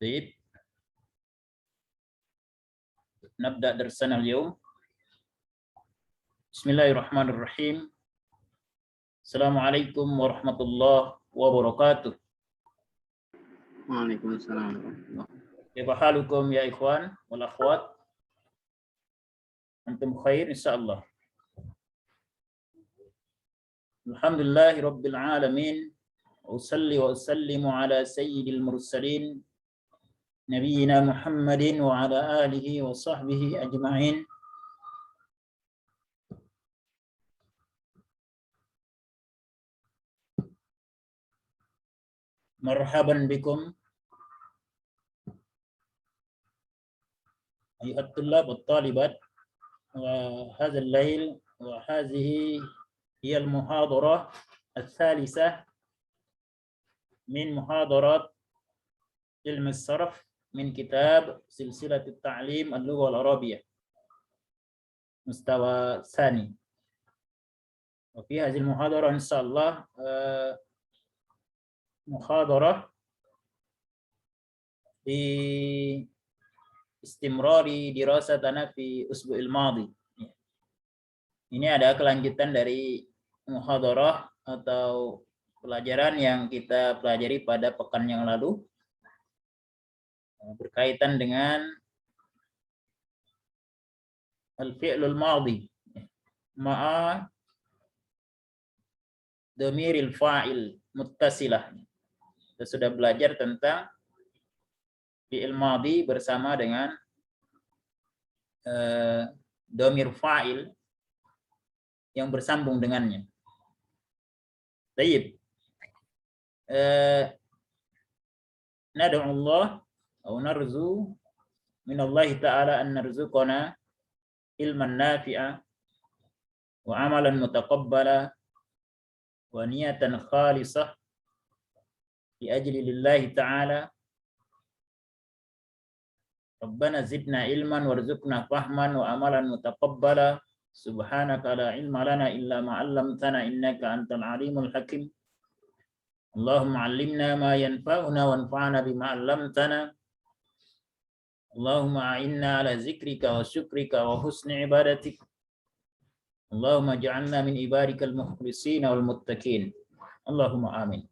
طيب نبدأ درسنا اليوم. بسم الله الرحمن الرحيم. السلام عليكم ورحمة الله وبركاته. وعليكم السلام ورحمة الله. كيف حالكم يا إخوان والأخوات؟ أنتم بخير إن شاء الله. الحمد لله رب العالمين. أصلي وأسلم على سيد المرسلين نبينا محمد وعلى آله وصحبه أجمعين. مرحبا بكم أيها الطلاب والطالبات. وهذا الليل وهذه هي المحاضرة الثالثة من محاضرات علم الصرف من كتاب سلسلة التعليم اللغة العربية مستوى ثاني. وفي هذه المحاضرة إن شاء الله محاضرة باستمرار دراستنا في الأسبوع الماضي. Ini ada kelanjutan dari muhadarah atau pelajaran yang kita pelajari pada pekan yang lalu berkaitan dengan al-fi'lul madhi ma'a dhamiril fa'il muttasilah. Kita sudah belajar tentang fi'il madhi bersama dengan dhamir fa'il yang bersambung dengannya. Baik. Nad'u Allah atau narzu min Allah Ta'ala an narzuqana ilman nafi'a wa amalan mutaqabbala wa niyatan khalisah li ajli lillahi ta'ala. Rabbana zidna ilman warzuqna fahman wa amalan mutaqabbala. Subhanaka la ilma lana illa ma 'allamtana innaka antal alimul hakim. Allahumma 'allimna ma yanfa'una wanfa'na bima 'allamtana. Allahumma a'inna ala zikrika wa syukrika wa husni ibadatik. Allahumma ja'alna min ibadikal mukhlisina wal muttaqin. Allahumma amin.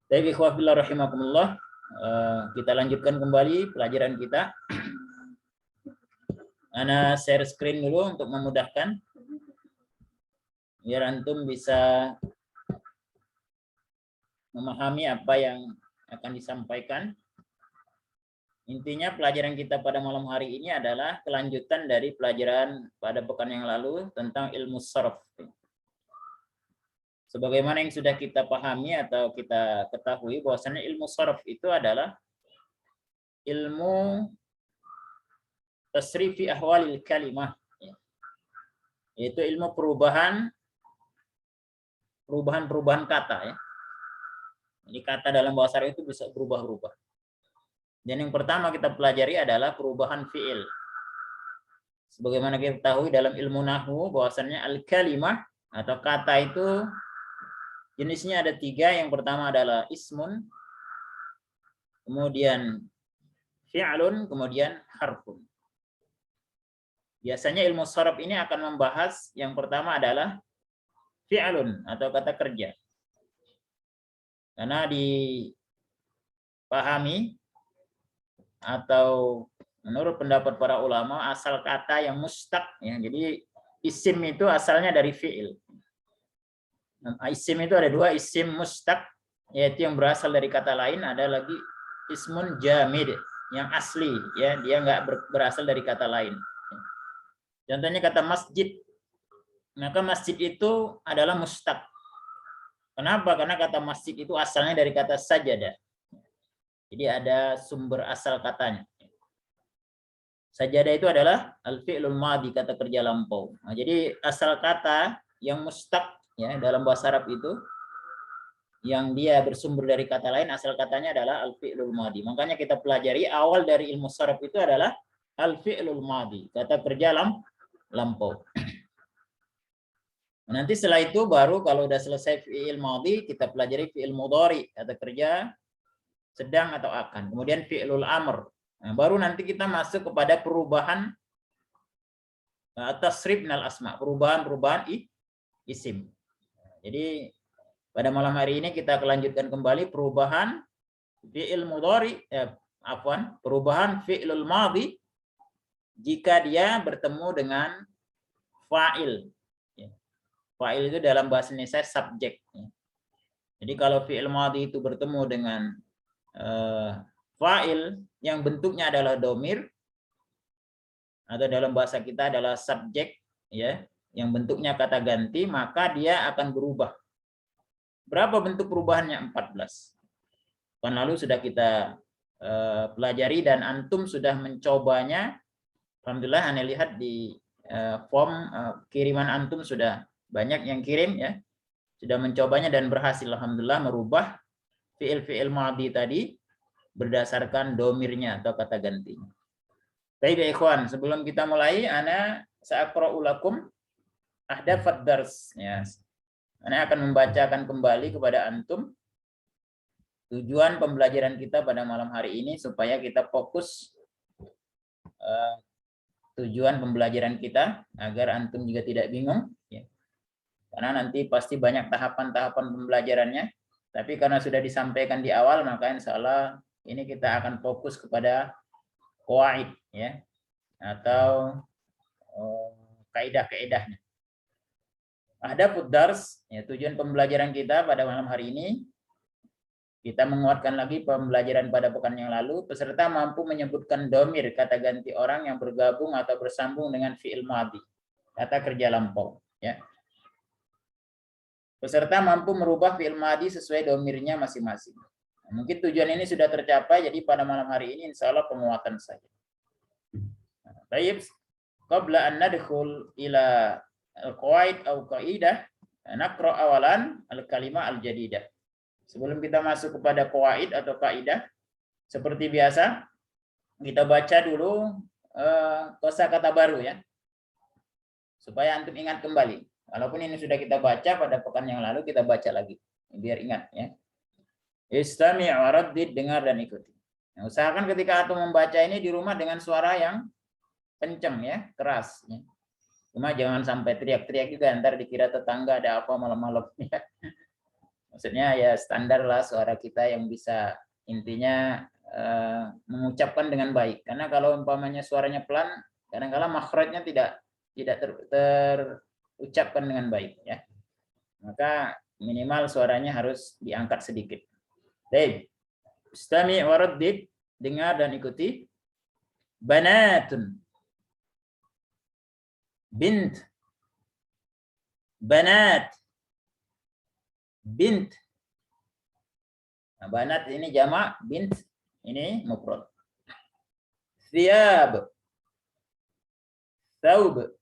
Baik ikhwah fillah rahimakumullah, kita lanjutkan kembali pelajaran kita. Ana share screen dulu untuk memudahkan biar antum bisa memahami apa yang akan disampaikan. Intinya pelajaran kita pada malam hari ini adalah kelanjutan dari pelajaran pada pekan yang lalu tentang ilmu sharaf. Sebagaimana yang sudah kita pahami atau kita ketahui bahwasanya ilmu sharaf itu adalah ilmu tasrifi ahwalil kalimah, yaitu ilmu perubahan kata ya. Jadi kata dalam bahasa Arab itu bisa berubah-ubah. Dan yang pertama kita pelajari adalah perubahan fiil. Sebagaimana kita ketahui dalam ilmu nahwu bahwasannya al-kalimah atau kata itu jenisnya ada 3. Yang pertama adalah ismun, kemudian fi'lun, kemudian harfun. Biasanya ilmu sharaf ini akan membahas yang pertama adalah fi'lun atau kata kerja. Karena dipahami atau menurut pendapat para ulama asal kata yang mustaq ya. Jadi isim itu asalnya dari fi'il. Isim itu ada 2, isim mustaq yaitu yang berasal dari kata lain, ada lagi ismun jamid yang asli ya, dia enggak berasal dari kata lain. Contohnya kata masjid. Maka masjid itu adalah mustaq. Kenapa? Karena kata masjid itu asalnya dari kata sajada. Jadi ada sumber asal katanya. Sajada itu adalah al-fi'lul madhi, kata kerja lampau. Nah, jadi asal kata yang mustaq ya dalam bahasa Arab itu yang dia bersumber dari kata lain, asal katanya adalah al-fi'lul madhi. Makanya kita pelajari awal dari ilmu sharaf itu adalah al-fi'lul madhi, kata kerja lampau. Nanti setelah itu baru kalau udah selesai fi'il madhi kita pelajari fi'il mudhari, kata kerja sedang atau akan. Kemudian fi'lul amr. Nah, baru nanti kita masuk kepada perubahan tasrif minal asma, perubahan isim. Jadi pada malam hari ini kita lanjutkan kembali perubahan fi'il mudhari, perubahan fi'lul madhi jika dia bertemu dengan fa'il. Fa'il itu dalam bahasa Indonesia subjek. Jadi kalau fi'il madhi itu bertemu dengan fa'il yang bentuknya adalah domir, atau dalam bahasa kita adalah subjek, ya, yang bentuknya kata ganti, maka dia akan berubah. Berapa bentuk perubahannya? 14. Kan lalu sudah kita pelajari dan antum sudah mencobanya. Alhamdulillah, Anda lihat di form kiriman antum sudah banyak yang kirim, ya, sudah mencobanya dan berhasil alhamdulillah merubah fi'il madhi tadi berdasarkan domirnya atau kata gantinya. Baik ya ikhwan, sebelum kita mulai, ana sa'aqra'u lakum ahdafad dars, ya. Ana akan membacakan kembali kepada antum tujuan pembelajaran kita pada malam hari ini supaya kita fokus tujuan pembelajaran kita agar antum juga tidak bingung, ya. Karena nanti pasti banyak tahapan-tahapan pembelajarannya, tapi karena sudah disampaikan di awal maka insya Allah ini kita akan fokus kepada qawaid, ya, atau kaidah-kaidahnya. Hadafud dars, ya, tujuan pembelajaran kita pada malam hari ini, kita menguatkan lagi pembelajaran pada pekan yang lalu. Peserta mampu menyebutkan domir, kata ganti orang yang bergabung atau bersambung dengan fi'il madhi, kata kerja lampau, ya. Peserta mampu merubah fi'il madhi sesuai domirnya masing-masing. Mungkin tujuan ini sudah tercapai, jadi pada malam hari ini insya Allah penguatan saja. Baik, qabla an nadkhul ila al-qawaid atau kaidah, naqra awalan al-kalimah al-jadidah. Sebelum kita masuk kepada qawaid atau kaidah, seperti biasa kita baca dulu kosakata baru, ya, supaya antum ingat kembali. Walaupun ini sudah kita baca pada pekan yang lalu, kita baca lagi biar ingat, ya. Istami' wa raddid, dengar dan ikuti. Nah, usahakan ketika antum membaca ini di rumah dengan suara yang kencang, ya, keras, ya. Cuma jangan sampai teriak-teriak juga, ntar dikira tetangga ada apa malam-malam, ya. Maksudnya ya standar lah suara kita yang bisa intinya mengucapkan dengan baik. Karena kalau umpamanya suaranya pelan, kadang-kadang makhrajnya tidak terucapkan dengan baik, ya. Maka minimal suaranya harus diangkat sedikit. Baik. Istami' wa raddid, dengar dan ikuti. Banatun, bint, banat, bint. Nah, banat ini jamak, bint ini mufrad. Thiyab, thawb,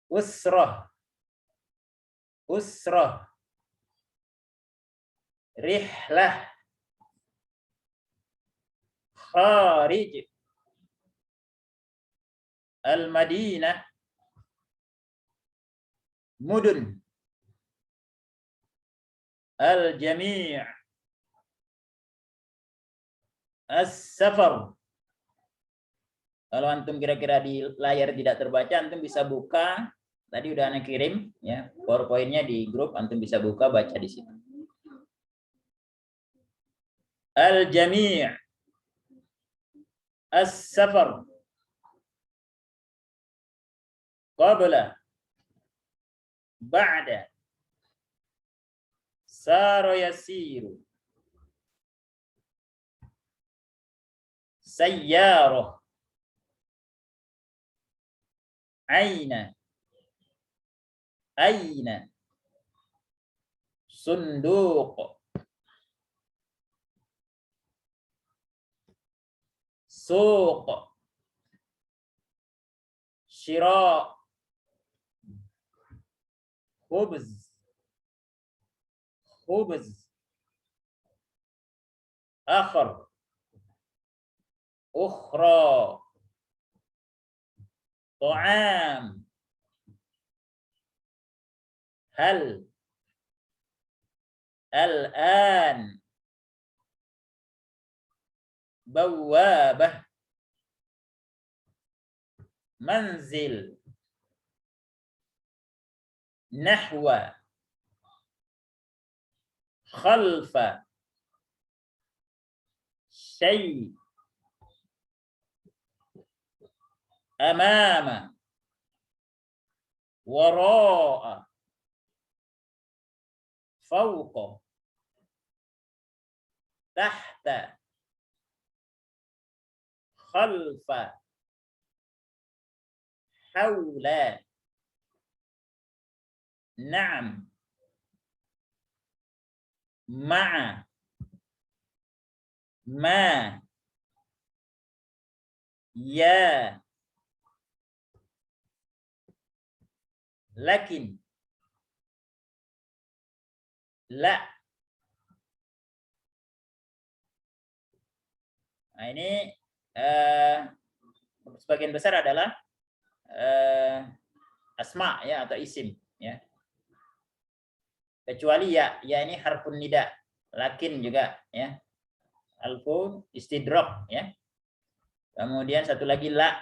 usrah, usrah, rihlah, kharij, al-madinah, mudun, al-jami', as-safar. Kalau antum kira-kira di layar tidak terbaca, antum bisa buka. Tadi udah ana kirim, ya, PowerPoint-nya di grup, antum bisa buka, baca di situ. Al-jami', as-safar, qabla, ba'da, sara yasiru, sayyarah, aina, aina, sunduq, suq, syira, khubz, khubz, akhar, ukhra, ta'am, hal, al-an, bawabah, manzil, nahwa, khalfa, syai, amama, wara'a, fawqa, tahta, khalfa, hawla, na'am, ma'a, ma, ya, lakin, la. Nah, ini sebagian besar adalah asma ya atau isim ya. Kecuali ya ini harfun nida, lakin juga ya. Alfun istidrak ya. Kemudian satu lagi la,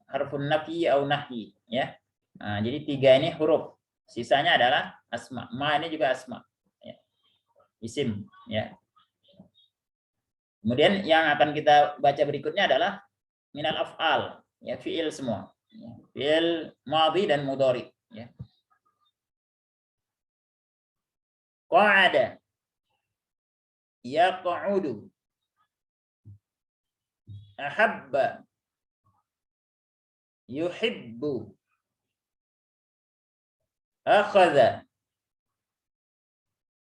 harfun nafi au nahyi ya. Nah, jadi 3 ini huruf. Sisanya adalah asma. Ma ini juga asma ya. Isim ya. Kemudian yang akan kita baca berikutnya adalah minal af'al ya, fi'il semua. Ya. Fi'il madhi dan mudhari ya. Qa'ada, yaq'udu, ahabba, yuhibbu, akhadha,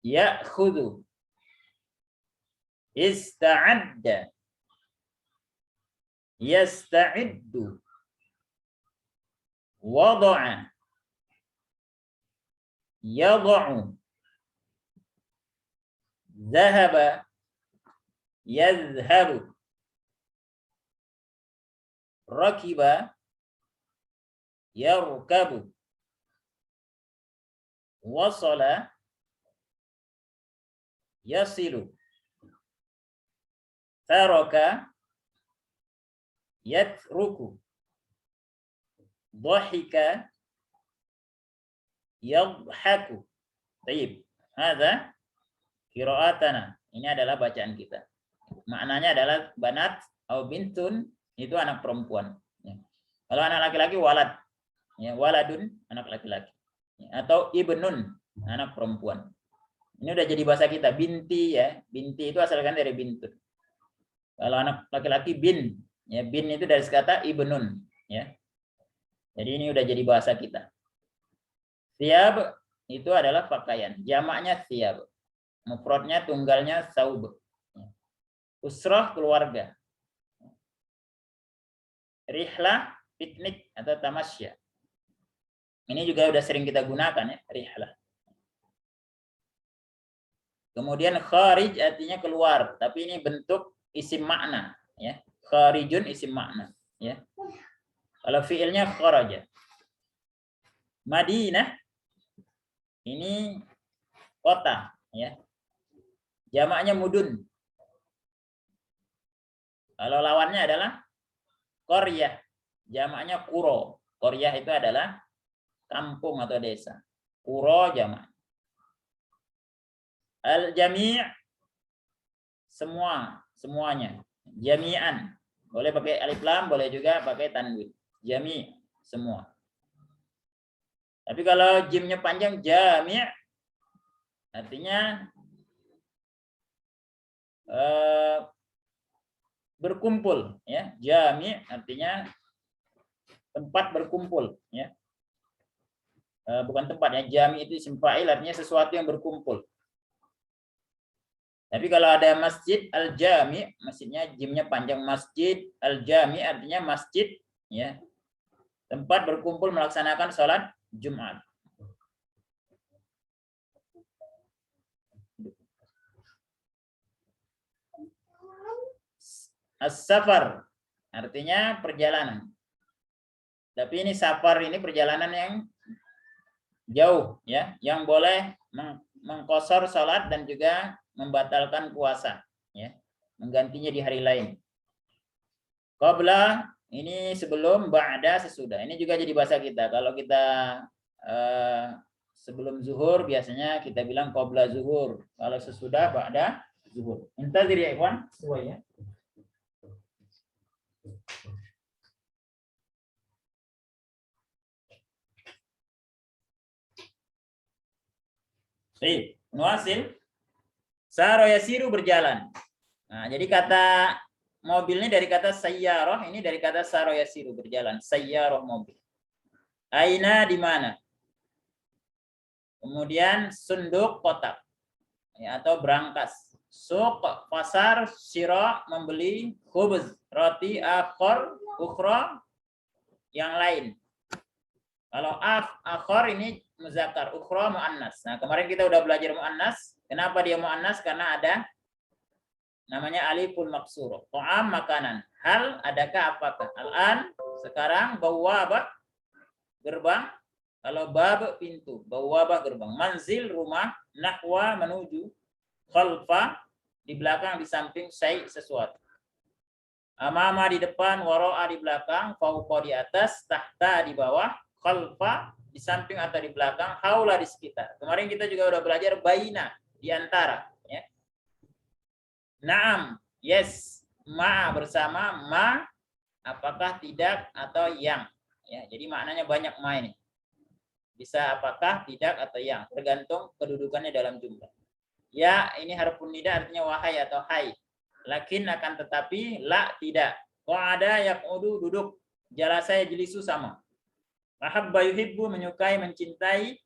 ya'khudhu, ista'adda, yasta'iddu, wada'a, yada'u, dhahaba, yadhhabu, rakiba, yarkabu, wasala, yasilu, taraka, yatruku, dhahika, yadhaku. Baik, hadza qira'atana. Ini adalah bacaan kita. Maknanya adalah banat atau bintun itu anak perempuan. Ya. Kalau anak laki-laki walad, ya, waladun anak laki-laki, ya, atau ibnun anak perempuan. Ini udah jadi bahasa kita. Binti ya, binti itu asalkan dari bintun. Kalau anak laki-laki bin, ya bin itu dari kata ibnun, ya. Jadi ini udah jadi bahasa kita. Thiyab itu adalah pakaian, jamaknya thiyab. Mufradnya tunggalnya saub. Usrah keluarga. Rihlah piknik atau tamasya. Ini juga udah sering kita gunakan ya, rihlah. Kemudian kharij artinya keluar, tapi ini bentuk isim makna ya. Kharijun isim makna ya. Kalau fiilnya kharaja. Madinah ini kota ya. Jamaknya mudun. Kalau lawannya adalah qaryah. Jamaknya qura. Qaryah itu adalah kampung atau desa. Qura jamak. Al-jami' semua, semuanya. Jami'an. Boleh pakai alif lam, boleh juga pakai tanwin. Jami' semua. Tapi kalau jimnya panjang jami' artinya berkumpul ya. Jami' artinya tempat berkumpul ya. Bukan tempat ya. Jami' itu isim fa'il artinya sesuatu yang berkumpul. Tapi kalau ada masjid al-jami, masjidnya jimnya panjang, masjid al-jami artinya masjid ya. Tempat berkumpul melaksanakan sholat Jumat. As-safar artinya perjalanan. Tapi ini safar ini perjalanan yang jauh ya, yang boleh mengqashar salat dan juga membatalkan puasa ya, menggantinya di hari lain. Qabla ini sebelum, ba'da sesudah. Ini juga jadi bahasa kita. Kalau kita sebelum zuhur biasanya kita bilang qabla zuhur. Kalau sesudah ba'da zuhur. Intazir ya ikhwan, sesuai ya. Baik, nuasil. Saro yasiru berjalan. Nah, jadi kata mobilnya dari kata sayyarah, ini dari kata saro yasiru berjalan. Sayyarah mobil. Aina di mana? Kemudian sunduk kotak. Ya, atau berangkas. Suq pasar, syira membeli, khubz roti, akhor ukhra yang lain. Kalau akhor ini muzakkar, ukhra muannas. Nah, kemarin kita udah belajar muannas. Kenapa dia muannas? Karena ada namanya aliful maksur. Ta'am makanan. Hal adakah apakah? Al-an sekarang bawabah gerbang. Kalau bab pintu, bawabah gerbang. Manzil rumah, nahwa menuju, khalfa di belakang di samping, syai sesuatu. Amama di depan, wara'a di belakang, fauqa di atas, tahta di bawah, khalfa di samping atau di belakang, haula di sekitar. Kemarin kita juga udah belajar baina di antara, ya. Naam, yes, ma bersama, ma apakah tidak atau yang, ya. Jadi maknanya banyak ma ini. Bisa apakah, tidak atau yang, tergantung kedudukannya dalam jumlah. Ya, ini harfun nida artinya wahai atau hai. Lakin akan tetapi la tidak. Qa'ada yaq'udu duduk. Jalasa yajlisu sama. Ahabba yuhibbu menyukai mencintai.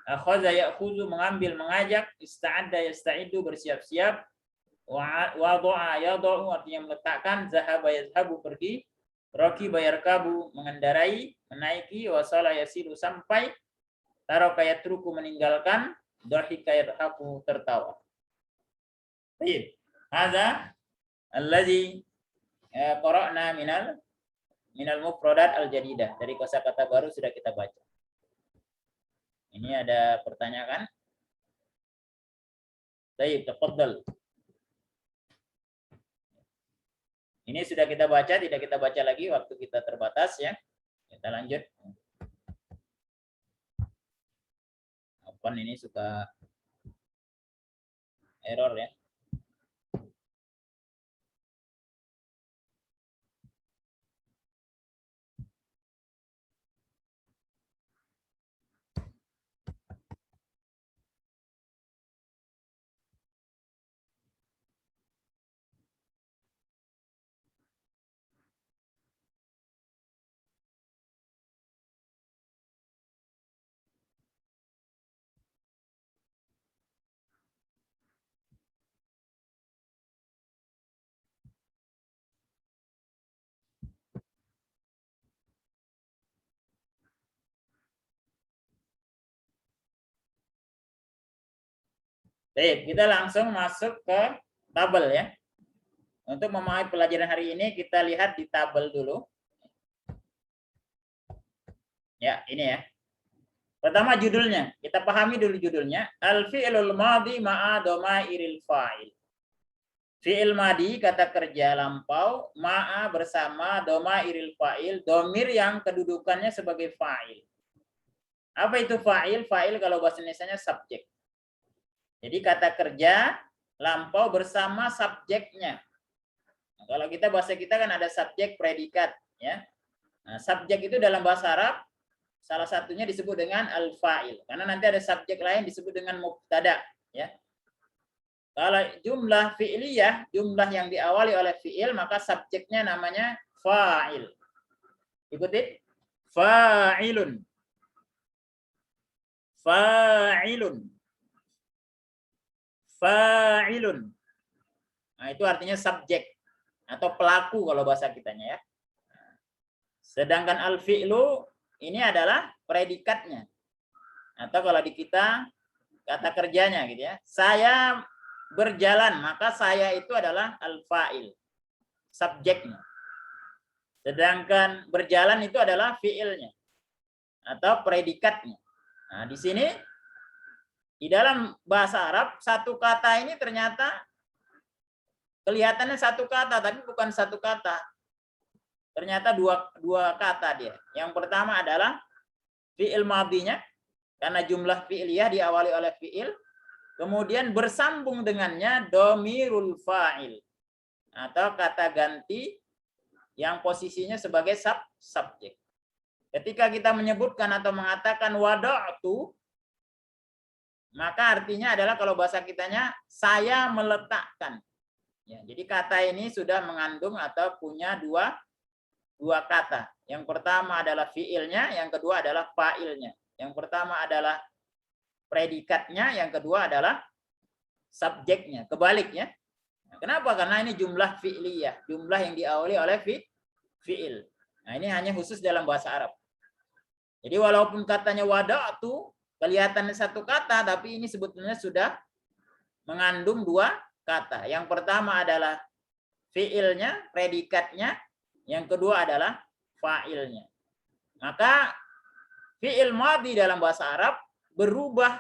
Akhadha ya'khudhu mengambil mengajak. Ista'adda yasta'idu bersiap-siap. Wada'a yada'u artinya meletakkan. Zahaba yazhabu pergi. Raqiba yarkabu mengendarai, menaiki. Wasala yasiru sampai. Taraka yatruku meninggalkan. Dhahika yadhaku tertawa. Baik. Hadza allazi qara'na minal mufradat al-jadidah. Dari kosakata baru sudah kita baca. Ini ada pertanyaan? Baik, tafadhal. Ini sudah kita baca, tidak kita baca lagi, waktu kita terbatas ya. Kita lanjut. Open ini suka error ya. Baik, kita langsung masuk ke tabel ya. Untuk memahami pelajaran hari ini kita lihat di tabel dulu. Ya, ini ya. Pertama judulnya, kita pahami dulu judulnya. Al-fi'lul madhi ma'a dhamairil fa'il. Fi'il madhi kata kerja lampau ma'a bersama dhamairil fa'il, domir yang kedudukannya sebagai fa'il. Apa itu fa'il? Fa'il kalau bahasa Indonesianya subjek. Jadi kata kerja lampau bersama subjeknya. Nah, kalau kita bahasa kita kan ada subjek predikat ya. Nah, subjek itu dalam bahasa Arab salah satunya disebut dengan al-fa'il. Karena nanti ada subjek lain disebut dengan mubtada ya. Kalau jumlah fi'liyah, jumlah yang diawali oleh fi'il, maka subjeknya namanya fa'il. Ikuti. Fa'ilun. Fa'ilun. Fa'ilun. Nah, itu artinya subjek atau pelaku kalau bahasa kitanya ya. Sedangkan al-fi'lu ini adalah predikatnya. Atau kalau di kita kata kerjanya gitu ya. Saya berjalan, maka saya itu adalah al-fa'il. Subjeknya. Sedangkan berjalan itu adalah fi'ilnya atau predikatnya. Nah, di sini di dalam bahasa Arab satu kata ini ternyata kelihatannya satu kata tapi bukan satu kata. Ternyata dua kata dia. Yang pertama adalah fi'il madhinya, karena jumlah fi'liyah diawali oleh fi'il. Kemudian bersambung dengannya domirul fa'il, atau kata ganti yang posisinya sebagai subjek. Ketika kita menyebutkan atau mengatakan wada'tu, maka artinya adalah kalau bahasa kitanya saya meletakkan. Ya, jadi kata ini sudah mengandung atau punya dua kata. Yang pertama adalah fiilnya, yang kedua adalah fa'ilnya. Yang pertama adalah predikatnya, yang kedua adalah subjeknya. Kebaliknya. Kenapa? Karena ini jumlah fi'liyah, jumlah yang diawali oleh fi'il. Nah, ini hanya khusus dalam bahasa Arab. Jadi walaupun katanya wada'tu kelihatan satu kata, tapi ini sebetulnya sudah mengandung dua kata. Yang pertama adalah fi'ilnya, predikatnya. Yang kedua adalah fa'ilnya. Maka fi'il madhi dalam bahasa Arab berubah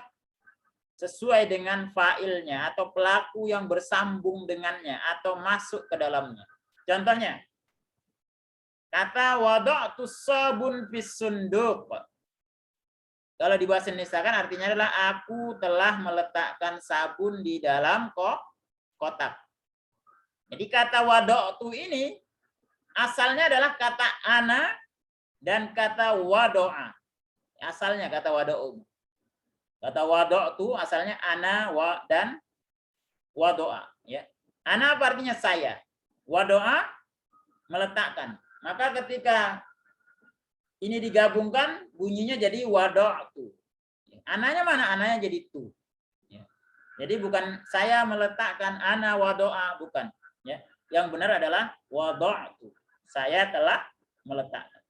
sesuai dengan fa'ilnya atau pelaku yang bersambung dengannya atau masuk ke dalamnya. Contohnya, kata wada'tu sabun fis sunduk. Kalau di bahasa Indonesia kan artinya adalah aku telah meletakkan sabun di dalam kotak. Jadi kata wada'tu ini asalnya adalah kata ana dan kata wado'a. Asalnya kata wado'u. Kata wado'tu asalnya ana dan wado'a. Ya. Ana apa artinya saya. Wado'a meletakkan. Maka ketika ini digabungkan bunyinya jadi wado'tu. Ananya mana? Ananya jadi tu. Ya. Jadi bukan saya meletakkan ana wado'a, bukan. Ya. Yang benar adalah wado'tu. Saya telah meletakkan.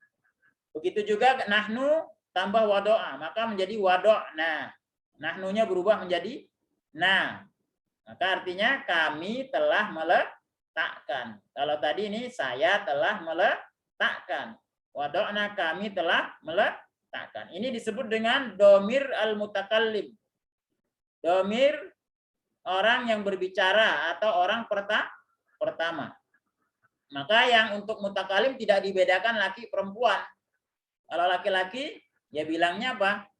Begitu juga nahnu tambah wado'a, maka menjadi wado'na. Nahnunya berubah menjadi na. Maka artinya kami telah meletakkan. Kalau tadi ini saya telah meletakkan. Wado'na kami telah meletakkan. Ini disebut dengan domir al-mutakallim. Domir orang yang berbicara atau orang pertama. Maka yang untuk mutakalim tidak dibedakan laki perempuan. Kalau laki-laki, ya bilangnya apa?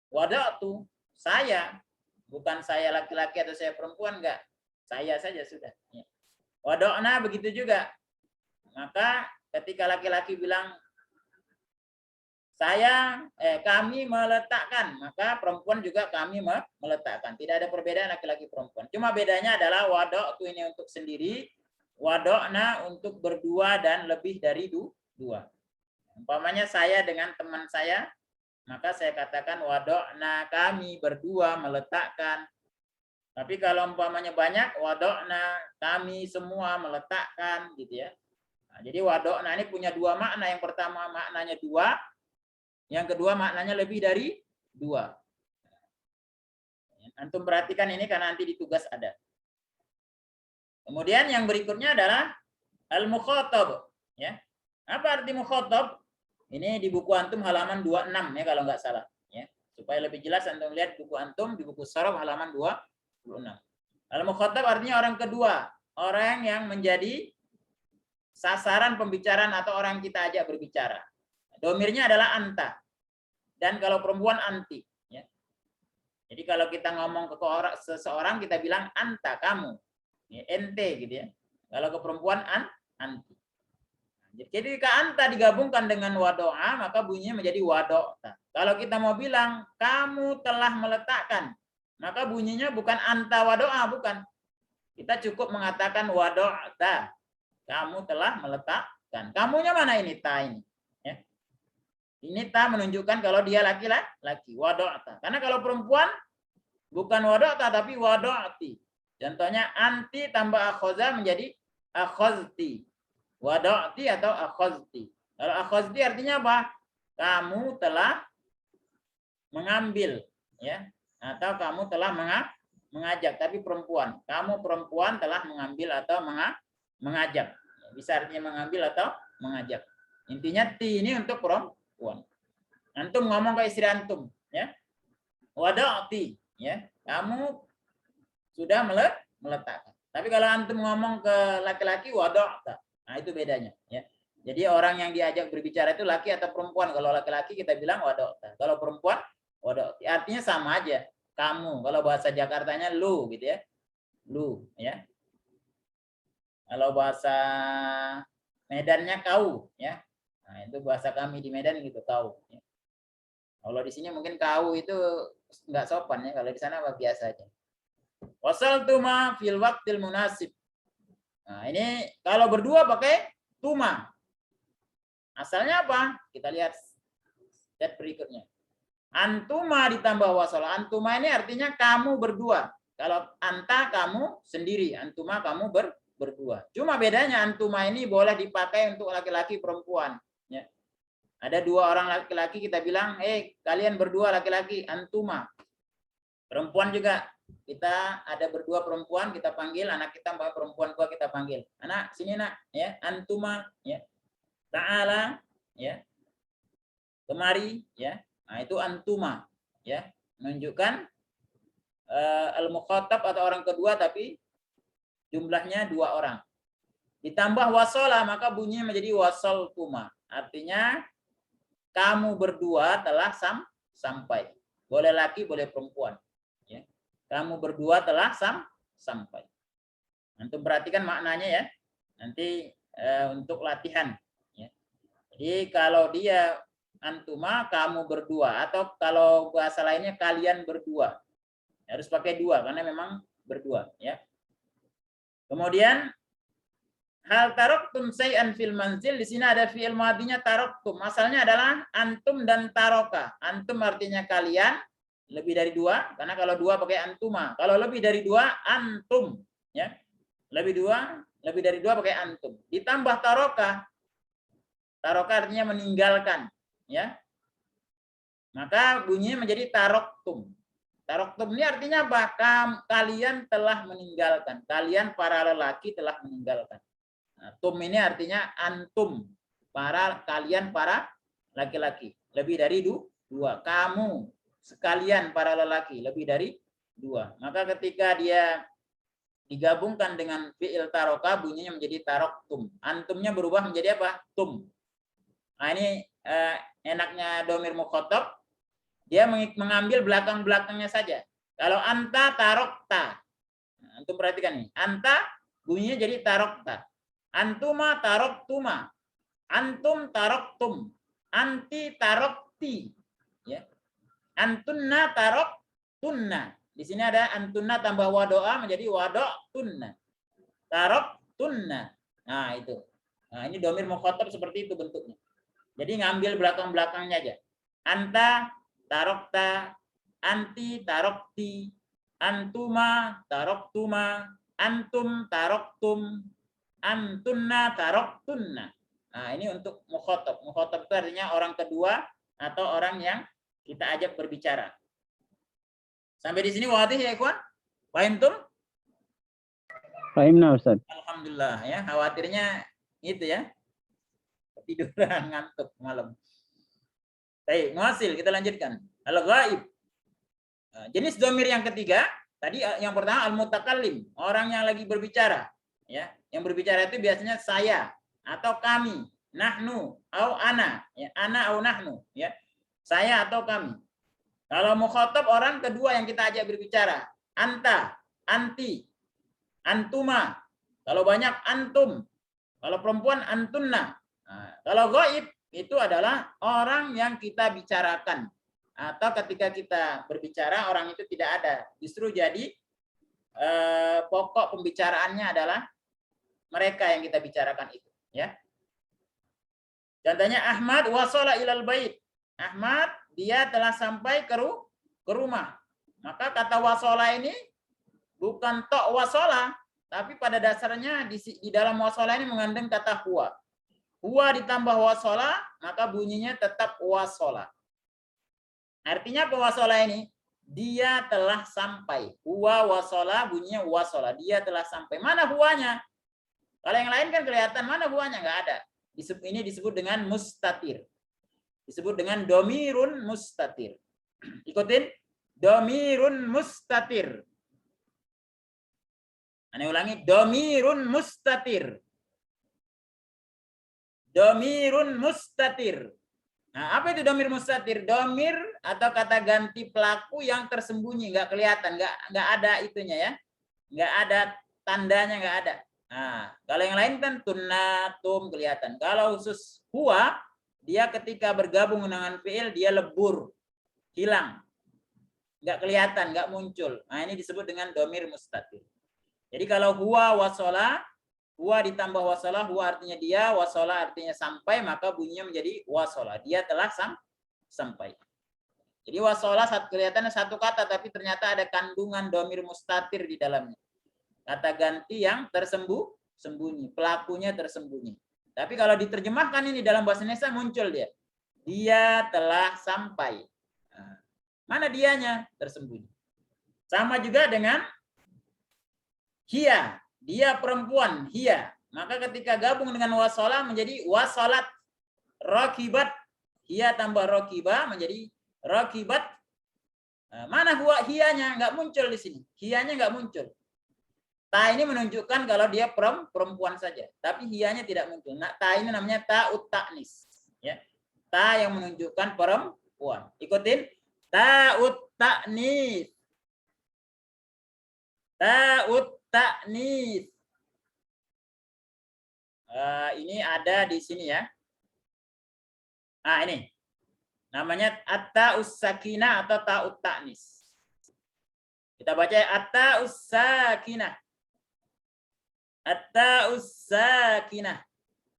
Wada'tu, saya. Bukan saya laki-laki atau saya perempuan, enggak. Saya saja sudah. Wada'na begitu juga. Maka ketika laki-laki bilang, kami meletakkan, maka perempuan juga kami meletakkan. Tidak ada perbedaan laki-laki perempuan. Cuma bedanya adalah wada'tu ini untuk sendiri, wada'na untuk berdua dan lebih dari dua. Umpamanya saya dengan teman saya, maka saya katakan wada'na kami berdua meletakkan. Tapi kalau umpamanya banyak, wada'na kami semua meletakkan, gitu ya. Nah, jadi wada'na ini punya dua makna. Yang pertama maknanya dua, yang kedua maknanya lebih dari dua. Antum perhatikan ini karena nanti di tugas ada. Kemudian yang berikutnya adalah al-mukhatab, ya. Apa arti mukhatab? Ini di buku antum halaman 26 ya kalau nggak salah, ya. Supaya lebih jelas antum lihat buku antum di buku Sharaf halaman 26. Al-mukhatab artinya orang kedua, orang yang menjadi sasaran pembicaraan atau orang yang kita ajak berbicara. Domirnya adalah anta. Dan kalau perempuan anti, ya. Jadi kalau kita ngomong ke seseorang kita bilang anta, kamu. Ya, ente gitu ya. Kalau ke perempuan anti. Jadi jika anta digabungkan dengan wado'a maka bunyinya menjadi wado'ta. Kalau kita mau bilang kamu telah meletakkan, maka bunyinya bukan anta wado'a, bukan. Kita cukup mengatakan wado'ta. Kamu telah meletakkan. Kamunya mana ini? Ta ini. Ya. Ini ta menunjukkan kalau dia laki-laki. Wado'ta. Karena kalau perempuan bukan wado'ta tapi wado'ti. Contohnya anti tambah akhoza menjadi akhozti. Wada'ti atau akhozti. Kalau akhozti artinya apa? Kamu telah mengambil, ya, atau kamu telah mengajak. Tapi perempuan, kamu perempuan telah mengambil atau mengajak. Bisa artinya mengambil atau mengajak. Intinya ti ini untuk perempuan. Antum ngomong ke istri antum, ya. Wada'ti, ya. Kamu sudah meletakkan. Tapi kalau antum ngomong ke laki-laki wada'ta. Nah, itu bedanya, ya. Jadi orang yang diajak berbicara itu laki atau perempuan. Kalau laki-laki kita bilang wadokta. Kalau perempuan wadokti. Artinya sama aja. Kamu. Kalau bahasa Jakartanya lu gitu ya. Lu ya. Kalau bahasa Medannya kau ya. Nah, itu bahasa kami di Medan gitu kau. Ya. Kalau di sini mungkin kau itu nggak sopan ya. Kalau di sana biasa aja. Wasal tuma fil waqtil munasib. Nah, ini kalau berdua pakai tuma. Asalnya apa? Kita lihat step berikutnya. Antuma ditambah wasola. Antuma ini artinya kamu berdua. Kalau anta kamu sendiri, antuma kamu berdua. Cuma bedanya antuma ini boleh dipakai untuk laki-laki perempuan. Ya. Ada dua orang laki-laki kita bilang, kalian berdua laki-laki, antuma. Perempuan juga kita ada berdua perempuan kita panggil, anak kita perempuan gua kita panggil. Anak sini nak, ya antuma, ya. Ta'ala, ya. Kemari, ya. Nah, itu antuma, ya. Menunjukkan al-mukhatab atau orang kedua tapi jumlahnya 2 orang. Ditambah wasola maka bunyinya menjadi wasol tuma. Artinya kamu berdua telah sampai. Boleh laki, boleh perempuan, ya. Kamu berdua telah sampai. Antum perhatikan maknanya ya. Nanti untuk latihan. Jadi kalau dia antuma kamu berdua atau kalau bahasa lainnya kalian berdua. Harus pakai 2 karena memang berdua ya. Kemudian hal taraktum say'an fil manzil, di sini ada fi'il madinya taraktum. Asalnya adalah antum dan taroka. Antum artinya kalian lebih dari 2 karena kalau 2 pakai antuma. Kalau lebih dari 2 antum ya. Lebih dari 2 pakai antum. Ditambah taroka. Taroka artinya meninggalkan, ya. Maka bunyinya menjadi taroktum. Taroktum ini artinya apa? Kalian telah meninggalkan. Kalian para lelaki telah meninggalkan. Nah, tum ini artinya antum. Kalian para laki-laki. Lebih dari 2. Kamu sekalian para lelaki. Lebih dari 2. Maka ketika dia digabungkan dengan fi'il taroka, bunyinya menjadi taroktum. Antumnya berubah menjadi apa? Tum. Nah ini enaknya domir mukhotob, dia mengambil belakang-belakangnya saja. Kalau anta tarokta, nah, antum perhatikan nih, anta bunyinya jadi tarokta, antuma taroktuma, antum taroktum, anti tarokti, ya, antunna taroktunna. Di sini ada antunna tambah wadoa menjadi wadoktunna, taroktunna. Nah itu, nah ini domir mukhotob seperti itu bentuknya. Jadi ngambil belakang-belakangnya aja. Anta tarokta, anti tarokti, antuma taroktuma, antum taroktum, antunna taroktunna. Nah, ini untuk mukhotob. Mukhotob itu artinya orang kedua atau orang yang kita ajak berbicara. Sampai di sini wadih ya, ikhwan? Paham tuh? Pahimna Ustaz. Alhamdulillah ya. Khawatirnya itu ya. Tiduran ngantuk malam. Baik, muhasil kita lanjutkan. Al-ghaib. Jenis domir yang ketiga, tadi yang pertama al-mutakallim, orang yang lagi berbicara, ya. Yang berbicara itu biasanya saya atau kami, nahnu au ana, ya, ana au nahnu, ya. Saya atau kami. Kalau mukhatab orang kedua yang kita ajak berbicara, anta, anti, antuma. Kalau banyak antum. Kalau perempuan antunna. Nah, kalau ghaib itu adalah orang yang kita bicarakan. Atau ketika kita berbicara orang itu tidak ada. Justru jadi pokok pembicaraannya adalah mereka yang kita bicarakan itu. Ya. Contohnya Ahmad wasala ilal bait. Ahmad dia telah sampai ke rumah. Maka kata wasala ini bukan tok wasala, tapi pada dasarnya di dalam wasala ini mengandung kata huwa. Huwa ditambah wasola, maka bunyinya tetap wasola. Artinya apa wasola ini? Dia telah sampai. Huwa wasola, bunyinya wasola. Dia telah sampai. Mana huwanya? Kalau yang lain kan kelihatan, mana huwanya? Nggak ada. Ini disebut dengan mustatir. Disebut dengan domirun mustatir. Ikutin. Domirun mustatir. Ana ulangi. Domirun mustatir. Domirun mustatir. Nah, apa itu domir mustatir? Domir atau kata ganti pelaku yang tersembunyi, nggak kelihatan, nggak ada itunya ya, nggak ada tandanya, nggak ada. Nah, kalau yang lain kan tunna, tum kelihatan. Kalau khusus huwa, dia ketika bergabung dengan fiil dia lebur, hilang, nggak kelihatan, nggak muncul. Nah, ini disebut dengan domir mustatir. Jadi kalau huwa wasola, huwa ditambah wasola, huwa artinya dia, wasola artinya sampai, maka bunyinya menjadi wasola. Dia telah sampai. Jadi wasola kelihatannya satu kata, tapi ternyata ada kandungan domir mustatir di dalamnya. Kata ganti yang tersembunyi, pelakunya tersembunyi. Tapi kalau diterjemahkan ini dalam bahasa Indonesia muncul dia. Dia telah sampai. Nah, mana dianya? Tersembunyi. Sama juga dengan hia, dia perempuan, hia. Maka ketika gabung dengan wasola menjadi wasolat. Rokibat, hia tambah rokiba menjadi rokibat. Nah, mana hianya? Nggak muncul di sini. Hianya nggak muncul. Ta ini menunjukkan kalau dia perempuan saja, tapi hianya tidak muncul. Nah, ta ini namanya ta'ut ta'nis, ya. Ta yang menunjukkan perempuan. Ikutin. Ta'ut ta'nis. Ta'ut ta'nis. Ini ada di sini ya. Nah, ini. Namanya at-ta'us sakinah atau ta'ut ta'nis. Kita baca at-ta'us sakinah. At-ta'us sakinah.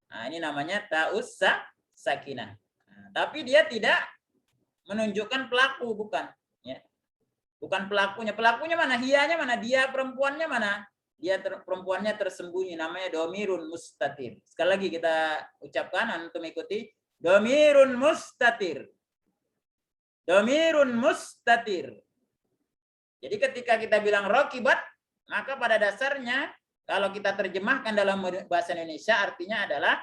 Nah, ini namanya ta'us sakinah. Nah, tapi dia tidak menunjukkan pelaku, bukan. Ya. Bukan pelakunya. Pelakunya mana? Hianya mana? Dia perempuannya mana? Dia perempuannya tersembunyi. Namanya domirun mustatir. Sekali lagi kita ucapkan, antum ikuti. Domirun mustatir. Domirun mustatir. Jadi ketika kita bilang rokibat, maka pada dasarnya kalau kita terjemahkan dalam bahasa Indonesia artinya adalah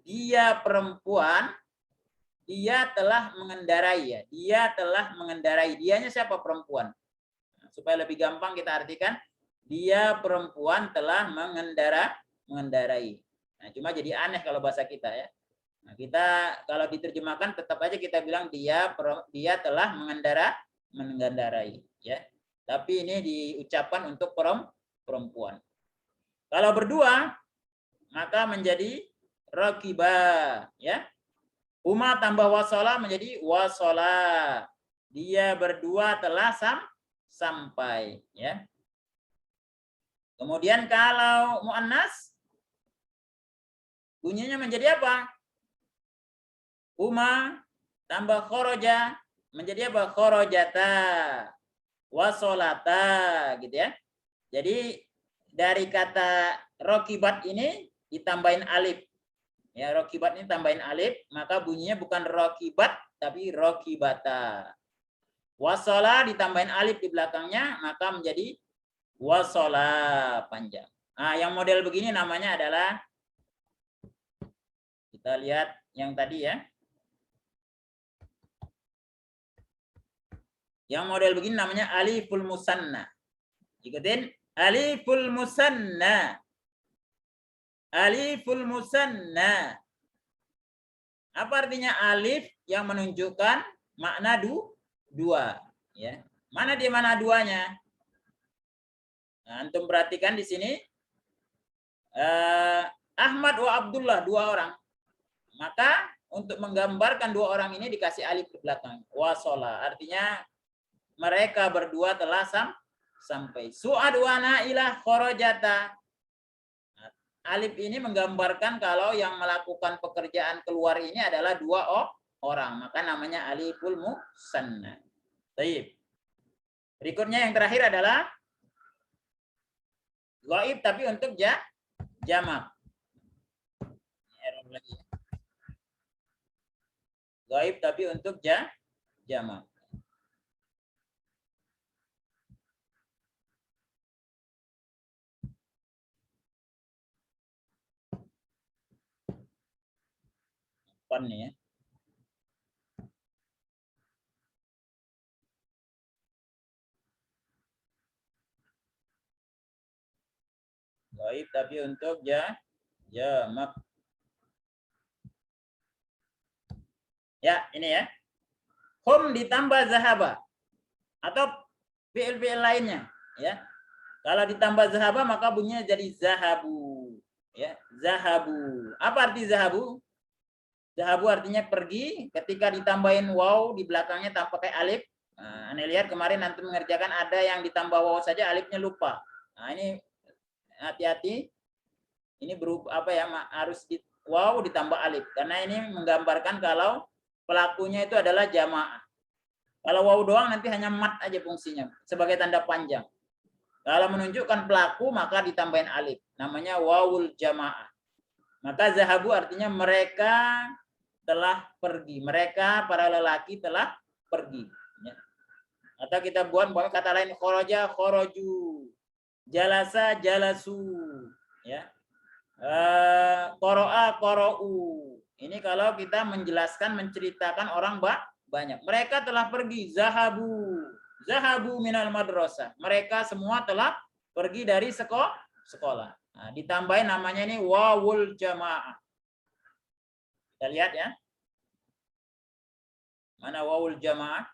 dia perempuan, dia telah mengendarai ya. Dia telah mengendarai. Dianya siapa? Perempuan. Nah, supaya lebih gampang kita artikan, dia perempuan telah mengendarai. Nah, cuma jadi aneh kalau bahasa kita ya. Nah, kita kalau diterjemahkan tetap aja kita bilang dia telah mengendarai ya. Tapi ini diucapkan untuk perempuan. Kalau berdua maka menjadi rakiba ya. Uma tambah wasola menjadi wasola. Dia berdua telah sampai ya. Kemudian kalau muannas bunyinya menjadi apa? Uma tambah khoroja menjadi apa? Khorojata. Wasolata gitu ya. Jadi dari kata rokibat ini ditambahin alif. Ya, rokibat ini tambahin alif, maka bunyinya bukan rokibat tapi rokibata. Wasola ditambahin alif di belakangnya, maka menjadi wasola panjang. Nah, yang model begini namanya adalah, kita lihat yang tadi ya. Yang model begini namanya aliful musanna. Ikutin, aliful musanna. Aliful musanna. Apa artinya alif? Yang menunjukkan makna dua. Ya. Mana dia mana duanya? Nah, antum perhatikan di sini. Ahmad wa Abdullah, dua orang. Maka untuk menggambarkan dua orang ini dikasih alif di belakang. Wasola. Artinya mereka berdua telah sampai. Su'ad wa na'ilah khorojata. Alif ini menggambarkan kalau yang melakukan pekerjaan keluar ini adalah dua orang. Maka namanya aliful musanna. Baik. Berikutnya yang terakhir adalah ghaib tapi untuk jamak. Error lagi. Ghaib tapi untuk jamak. Nih ya. Gaib tapi untuk jamak. Ya, ini ya. Hum ditambah zahaba atau fiil-fiil lainnya, ya. Kalau ditambah zahaba maka bunyinya jadi zahabu, ya. Zahabu. Apa arti zahabu? Zahabu artinya pergi, ketika ditambahin waw di belakangnya tanpa pakai alif. Nah, Anda lihat kemarin nanti mengerjakan ada yang ditambah waw saja alifnya lupa. Nah, ini hati-hati. Ini berupa apa ya? Harus waw ditambah alif karena ini menggambarkan kalau pelakunya itu adalah jamaah. Kalau waw doang nanti hanya mat aja fungsinya sebagai tanda panjang. Kalau menunjukkan pelaku maka ditambahin alif. Namanya wawul jamaah. Maka zahabu artinya mereka telah pergi. Mereka para lelaki telah pergi. Ya. Atau kita buat kata lain khoroja khoroju. Jalasa jalasu. Ya. Qoro'a qoro'u. Ini kalau kita menjelaskan, menceritakan orang banyak. Mereka telah pergi. Zahabu. Zahabu minal madrasah. Mereka semua telah pergi dari sekolah. Nah, ditambahin namanya ini wawul jamaah. Kita lihat ya. Mana wawul jamaah?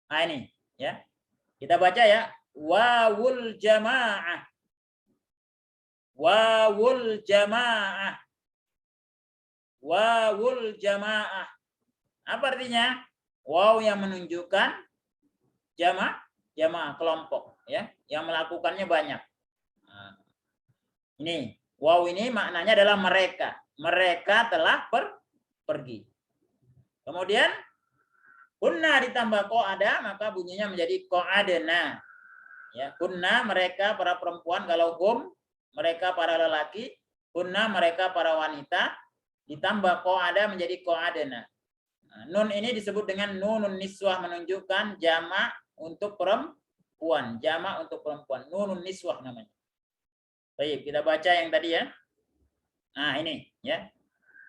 Nah ini ya. Kita baca ya. Wawul jamaah. Wawul jamaah. Wawul jamaah. Apa artinya? Waw yang menunjukkan jamaah kelompok ya, yang melakukannya banyak. Nah, ini waw ini maknanya adalah mereka. Mereka telah pergi. Kemudian kunna ditambah qa'ada maka bunyinya menjadi qa'adna. Ya, kunna mereka para perempuan, kalau hum mereka para lelaki, kunna mereka para wanita, ditambah qa'ada menjadi qa'adna. Nah, nun ini disebut dengan nunun niswah, menunjukkan jamak untuk perempuan, jamak untuk perempuan. Nunun niswah namanya. Baik, kita baca yang tadi ya. Nah, ini ya.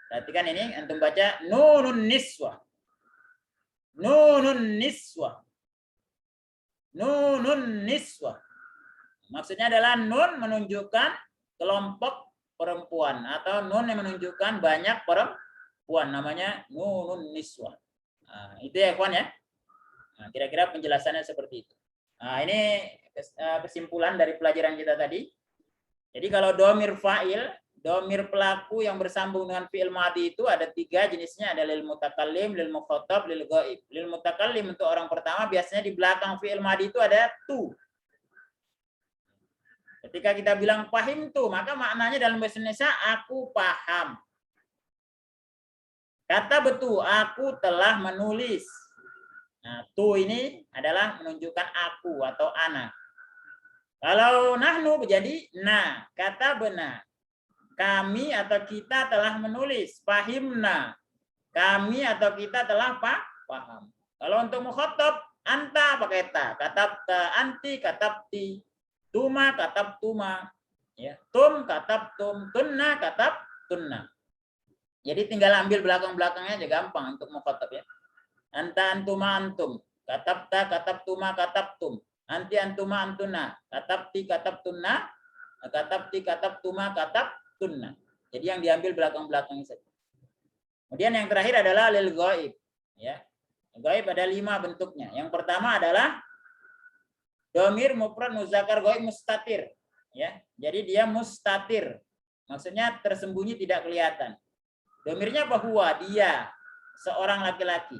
Perhatikan ini, antum baca nunun niswah. Nunun niswah. Nunun niswah. Maksudnya adalah nun menunjukkan kelompok perempuan atau nun yang menunjukkan banyak perempuan, namanya nunun niswah. Nah, itu ya kawan ya. Nah, kira-kira penjelasannya seperti itu. Nah, ini kesimpulan dari pelajaran kita tadi. Jadi kalau domir fa'il, domir pelaku yang bersambung dengan fi'il madhi itu ada 3 jenisnya, ada lil mutakallim, lil mukhatab, lil ghaib. Lil mutakallim untuk orang pertama biasanya di belakang fi'il madhi itu ada tu. Ketika kita bilang pahim tuh, maka maknanya dalam bahasa Indonesia aku paham. Kata betul, aku telah menulis. Nah, tu ini adalah menunjukkan aku atau ana. Kalau nahnu menjadi na, kata benar. Kami atau kita telah menulis, pahimna. Kami atau kita telah paham. Kalau untuk mukhatab, anta pakai ta, katabta, anti katabti, tuma katabtuma, ya, tum katabtum, tunna katabtunna. Jadi tinggal ambil belakang-belakangnya aja, gampang untuk mukhatab ya. Anta antuma antum, katabta katabtuma katabtum, anti antuma antuna, katabti katabtunna, katabti katabtuma katabtunna. Jadi yang diambil belakang-belakangnya saja. Kemudian yang terakhir adalah lil ghaib, ya. Ghaib ada 5 bentuknya. Yang pertama adalah domir mufrad muzakkar ghaib mustatir, ya. Jadi dia mustatir. Maksudnya tersembunyi, tidak kelihatan. Domirnya bahwa dia seorang laki-laki.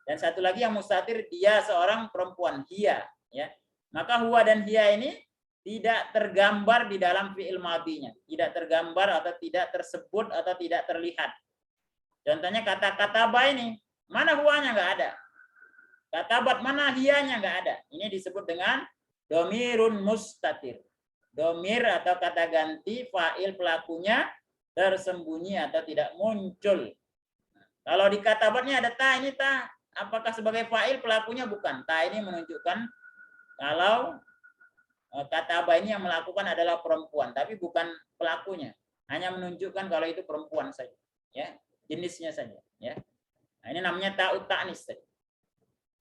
Dan satu lagi yang mustatir, dia seorang perempuan, hiya, ya. Maka huwa dan hiya ini tidak tergambar di dalam fi'il madhinya, tidak tergambar atau tidak tersebut atau tidak terlihat. Contohnya kata-kata ba ini, mana huwanya nggak ada. Katabat mana hiyanya nggak ada. Ini disebut dengan domirun mustatir. Domir atau kata ganti fa'il pelakunya tersembunyi atau tidak muncul. Kalau di katabatnya ada ta, ini ta. Apakah sebagai fa'il pelakunya? Bukan. Ta ini menunjukkan kalau kata ba ini yang melakukan adalah perempuan, tapi bukan pelakunya. Hanya menunjukkan kalau itu perempuan saja. Ya, jenisnya saja. Ya. Nah, ini namanya ta'ut ta'nis.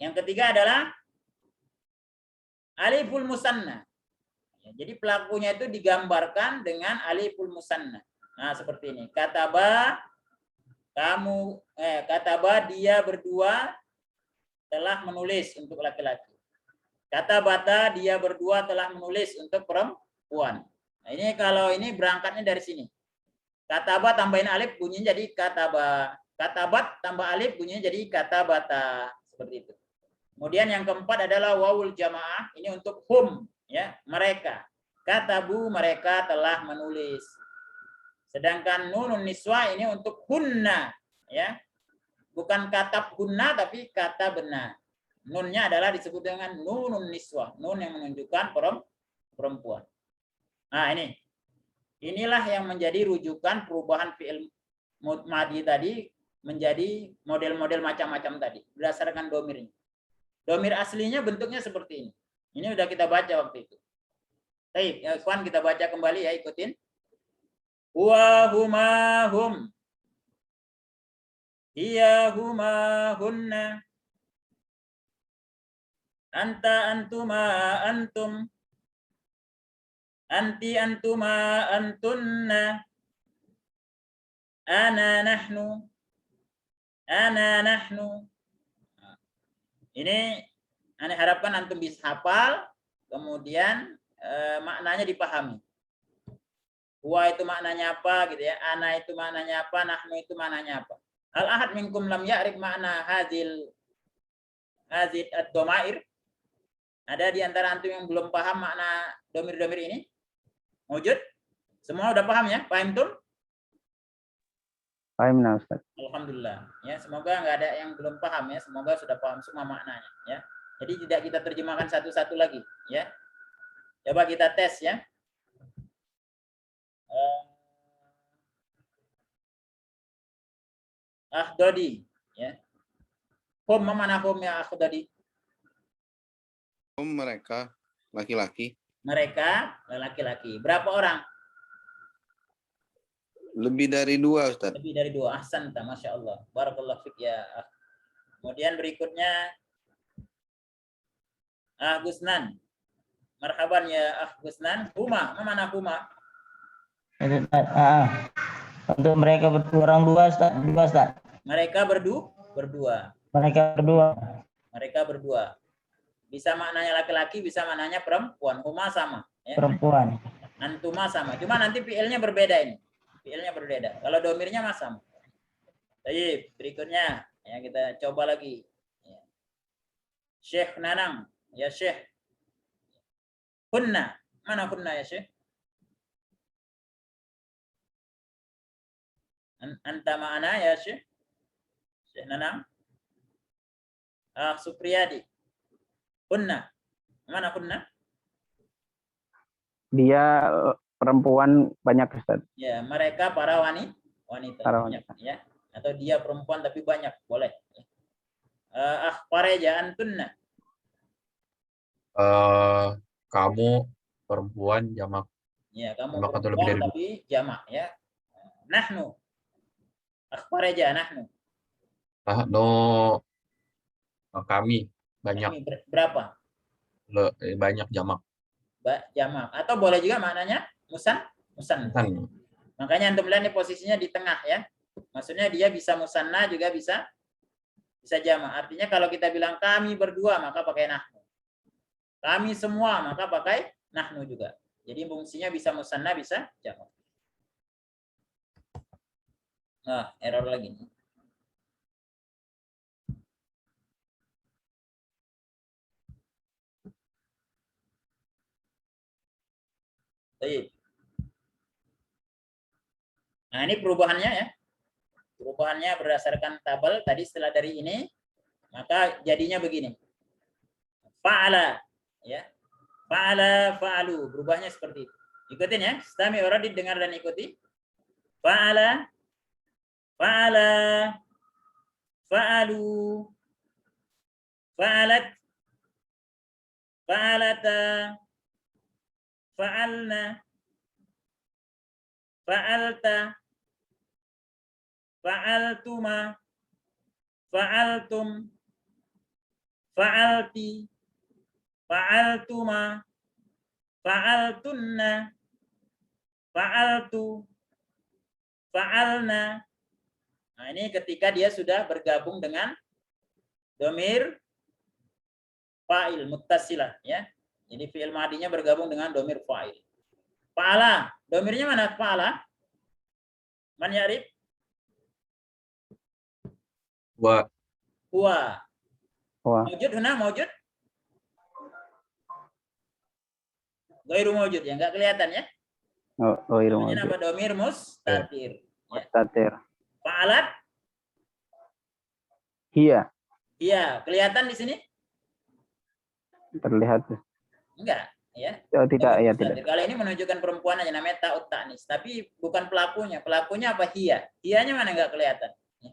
Yang ketiga adalah aliful musanna. Jadi pelakunya itu digambarkan dengan aliful musanna. Nah, seperti ini. Kataba kataba dia berdua telah menulis untuk laki-laki. Kata bata dia berdua telah menulis untuk perempuan. Nah, ini kalau ini berangkatnya dari sini. Kataba tambahin alif bunyinya jadi kataba. Katabat tambah alif bunyinya jadi katabata. Seperti itu. Kemudian yang keempat adalah wawul jamaah. Ini untuk hum, ya, mereka. Katabu mereka telah menulis. Sedangkan nunun niswa ini untuk hunna, ya. Bukan katab hunna tapi kata benar. Nunnya adalah disebut dengan nunun niswa, nun yang menunjukkan perempuan. Nah, ini. Inilah yang menjadi rujukan perubahan fi'il madi tadi menjadi model-model macam-macam tadi berdasarkan domirnya. Domir aslinya bentuknya seperti ini. Ini sudah kita baca waktu itu. Baik, ya, kawan, kita baca kembali ya, ikutin. Huwa huma hum. Hiya huma hunna. Anta antuma antum. Anti antuma antunna. Ana nahnu. Ana nahnu. Ini Anda harapkan antum bisa hafal, kemudian maknanya dipahami. Huwa itu maknanya apa gitu ya. Ana itu maknanya apa, nahnu itu maknanya apa. Hal ahad minkum lam ya'rif makna hadil ad-dhamair. Ada di antara antum yang belum paham makna domir-domir ini? Wujud? Semua udah paham ya? Paham tuh? Paham nah, Ustaz. Alhamdulillah. Ya, semoga nggak ada yang belum paham ya. Semoga sudah paham semua maknanya ya. Jadi tidak kita terjemahkan satu-satu lagi ya. Coba kita tes ya. Dodi ya. Hum mana hum ya Dodi? Hum mereka laki-laki. Mereka laki-laki. Berapa orang? Lebih dari 2, Ustaz. Lebih dari 2. Ahsanta, Masya Allah. Barakallahu fiik ya. Kemudian berikutnya Gusnan. Marhaban ya Gusnan. Huma, mana huma? Untuk mereka berkurang 2, Ustaz. Mereka berdua. Mereka berdua. Mereka berdua. Bisa maknanya laki-laki, bisa maknanya perempuan. Huma sama. Ya. Perempuan. Antuma sama. Cuma nanti fi'ilnya berbeda ini. Fi'ilnya berbeda. Kalau domirnya mas sama. Baik, berikutnya ya kita coba lagi. Ya. Syekh Nanang. Ya Syekh. Kunna. Mana kunna ya Syekh? Anta ma'ana ya Syekh? Syekh Nanang. Supriyadi. Kunna. Mana kunna? Dia perempuan banyak, Ustaz. Ya, mereka para wanita. Para banyak, wanita. ya. Atau dia perempuan tapi banyak, boleh. Akhbareja antunna. Kamu perempuan jamak. Ya, kamu Jamak atau lebih perempuan dari tapi jamak ya. Nahnu. Akhbareja nahnu. No, kami banyak. Kami berapa? Banyak jamak. Jamak. Atau boleh juga maknanya musan. Kan? Makanya antum lihat nih posisinya di tengah ya. Maksudnya dia bisa musanna juga bisa jamak. Artinya kalau kita bilang kami berdua maka pakai nahnu. Kami semua maka pakai nahnu juga. Jadi fungsinya bisa musanna bisa jamak. Nah, error lagi. Baik. Nah, ini perubahannya ya. Perubahannya berdasarkan tabel tadi setelah dari ini maka jadinya begini. Fa'ala ya. Fa'ala fa'alu, berubahnya seperti itu. Ikutin ya. Stami uradid, dengar dan ikuti. Fa'ala fa'ala fa'alu fa'alat fa'alata fa'alna fa'alta fa'altuma fa'altum fa'alti fa'altuma fa'altunna fa'altu fa'alna Nah, ini ketika dia sudah bergabung dengan domir fa'il muttasilah ya. Jadi fi'il madinya bergabung dengan domir fa'il. Fa'ala, domirnya mana fa'ala? Man yarif? Wa. Huwa. Wah. Mawjud huna mawjud? Ghairu mawjud ya, enggak kelihatan ya. Oh, Namanya apa? Domir mustatir. Ya. Mustatir. Fa'alat? Iya, Iya, kelihatan di sini? terlihat. Enggak, ya. Oh, tidak, Domir ya mustatir. tidak. Kalau ini menunjukkan perempuan aja namanya ta'ut ta'nis, tapi bukan pelakunya. Pelakunya apa? Hiya. Hiyanya mana enggak kelihatan. Ya.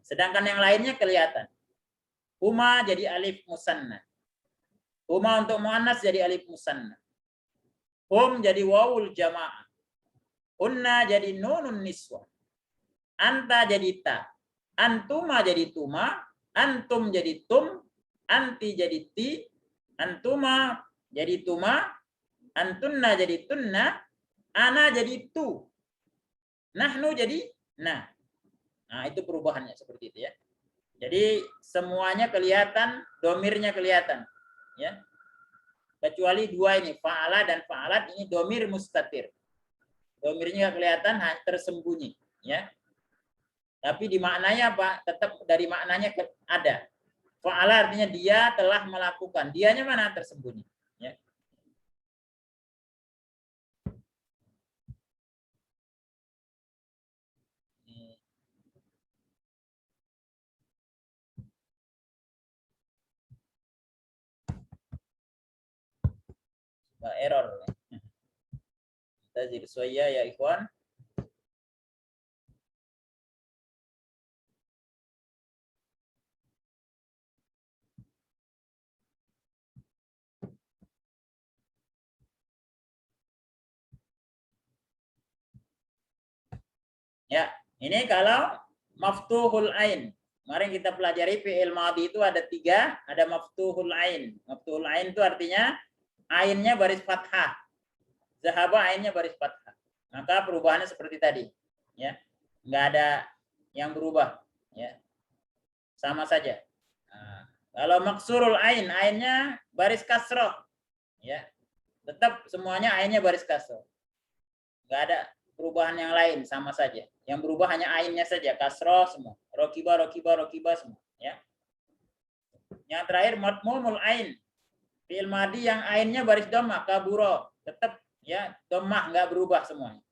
Sedangkan yang lainnya kelihatan. Huma jadi alif musanna. Huma untuk muannas jadi alif musanna. Hum jadi wawul jamaah. Unna jadi nunun niswa. Anta jadi ta. Antuma jadi tuma. Antum jadi tum. Anti jadi ti. Antuma jadi tuma. Antunna jadi tunna. Ana jadi tu. Nahnu jadi nah. Nah, itu perubahannya seperti itu ya. Jadi semuanya kelihatan, domirnya kelihatan. Ya. Kecuali dua ini, fa'ala dan fa'alat, ini domir mustatir. Domirnya nggak kelihatan, tersembunyi. Ya. Tapi di maknanya apa? Tetap dari maknanya ada. Fa'ala artinya dia telah melakukan. Dianya mana? Tersembunyi. Ya. Error. Tazir soya ya ikhwan. Ya, ini kalau maftuhul ain. Kemarin kita pelajari fi'il madhi itu ada 3, ada maftuhul ain. Maftuhul ain itu artinya ainnya baris fathah. Zahaba ainnya baris fathah. Maka perubahannya seperti tadi, ya. Enggak ada yang berubah, ya. Sama saja. Nah, kalau maksurul ain, ainnya baris kasroh, ya. Tetap semuanya ainnya baris kasroh. Enggak ada perubahan yang lain, sama saja. Yang berubah hanya ainnya saja, kasroh semua. Rokiba, rokiba, rokiba semua. Ya. Yang terakhir, matmumul ain. Fi'il madi yang ainnya baris dhammah, kaburo. Tetap ya, dhammah nggak berubah semuanya.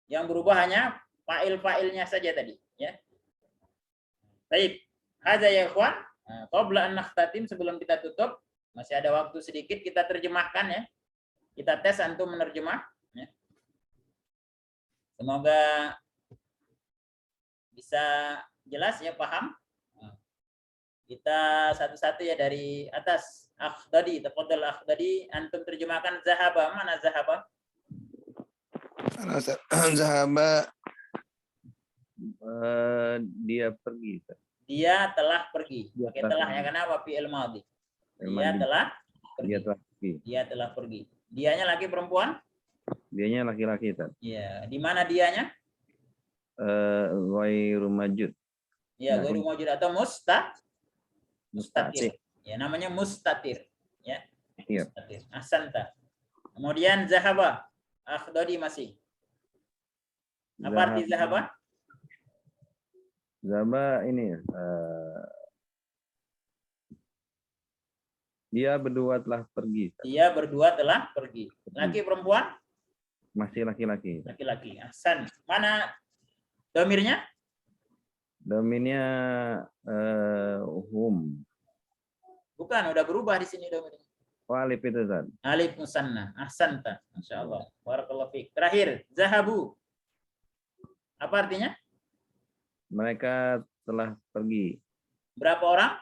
Yang berubah hanya fa'il-fa'ilnya saja tadi. Ya. Baik. Hadza ya ikhwan. Qabla an nakhtatim, sebelum kita tutup, masih ada waktu sedikit, kita terjemahkan ya. Kita tes antum menerjemah. Ya. Semoga bisa jelas ya, paham. Kita satu-satu ya dari atas. Akhdadi, tafadhal Akhdadi, antum terjemahkan zahaba. Mana zahaba? Zahaba, dia pergi. Dia telah pergi. Dia Oke, telah telah ya pergi. kenapa fi'il madhi? Fi'il Dia madhi. telah pergi. Dia telah pergi. Dia telah pergi. Dianya laki perempuan? Dianya laki-laki. Iya. Di mana dianya? Ghairu majud. Ya, Nah, ghairu mawjud atau mustatir. Ya, namanya mustatir. Ya. Iya. Mustatir. Ahsanta. Kemudian zahaba. Akhdadi masih. Apa arti zahaba? Zahaba ini dia berdua telah pergi. Dia berdua telah pergi. Laki perempuan? Masih laki-laki. Laki-laki. Ahsan. Mana domirnya? Dominnya hum. Bukan, udah berubah di sini domirnya. Alif itu Zat. Alif musanna. Ahsanta. Masyaallah. Barakallahu fiik. Terakhir, zahabu. Apa artinya? Mereka telah pergi. Berapa orang?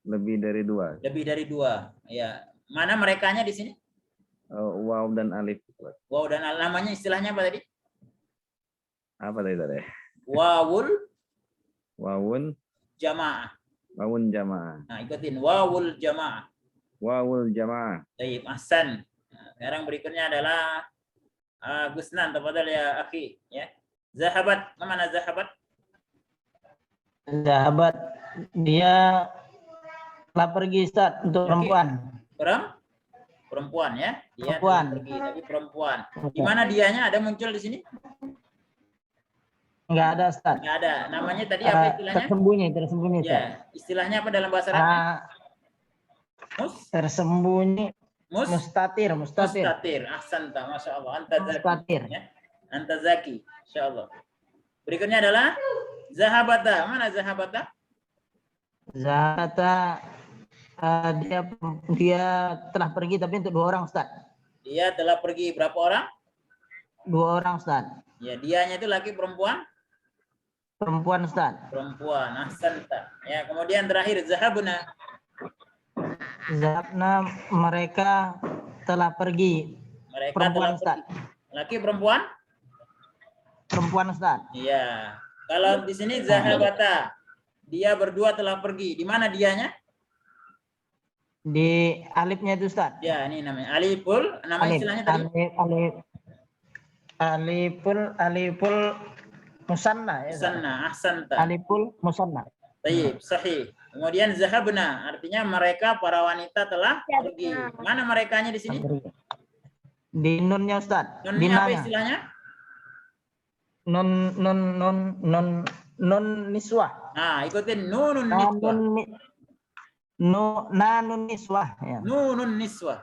Lebih dari 2. Lebih dari 2. Ya. Mana merekanya di sini? Waw dan alif. Wow, dan namanya istilahnya apa tadi? Apa tadi? Wawul Wawun. jamaah. Wawun jamaah. Nah, ikutin wawul jamaah. Wawul jamaah. Baik, ahsan. Nah, sekarang berikutnya adalah Gusnan, tafadhal ya akhi, ya. Zahabat, mana zahabat? Zahabat dia telah pergi Ustaz untuk perempuan. Perempuan ya. Dia Perempuan. telah pergi, tapi perempuan. Di mana dianya ada muncul di sini? Enggak ada Ustaz. Nggak ada. Namanya tadi apa istilahnya? Tersembunyi Ustaz. Ya, istilahnya apa dalam bahasa Arabnya? Tersembunyi. Mustatir. Mustatir. Ahsanta, Masya Allah. Anta zaki. Mustatir. Ya. Anta zaki. Insya Allah. Berikutnya adalah zahabata. Mana zahabata? Zahabata dia telah pergi tapi untuk 2 orang Ustaz. Dia telah pergi berapa orang? 2 orang Ustaz. Ya, dianya itu laki perempuan? Perempuan Ustaz. Perempuan. Ahsanta. Ya, kemudian terakhir zahabna. Zahabna mereka telah pergi. Mereka Perempuan telah Ustaz. pergi. Laki perempuan? Perempuan Ustaz. Iya. Kalau di sini zahabata, dia berdua telah pergi. Di mana dianya? Di alifnya itu Ustaz. Ya, ini namanya aliful. Nama Alif. istilahnya tadi? Aliful musanna ya. Ustaz. Musanna, ahsanta. Aliful musanna. Baik, sahih. Kemudian zahabna, artinya mereka para wanita telah pergi. Mana merekanya di sini? Di nunnya Ustaz. Di Nunnya apa nanya. istilahnya? Non niswah. Nah, ikutin nunun niswah. Nanun niswah ya. Nunun niswah.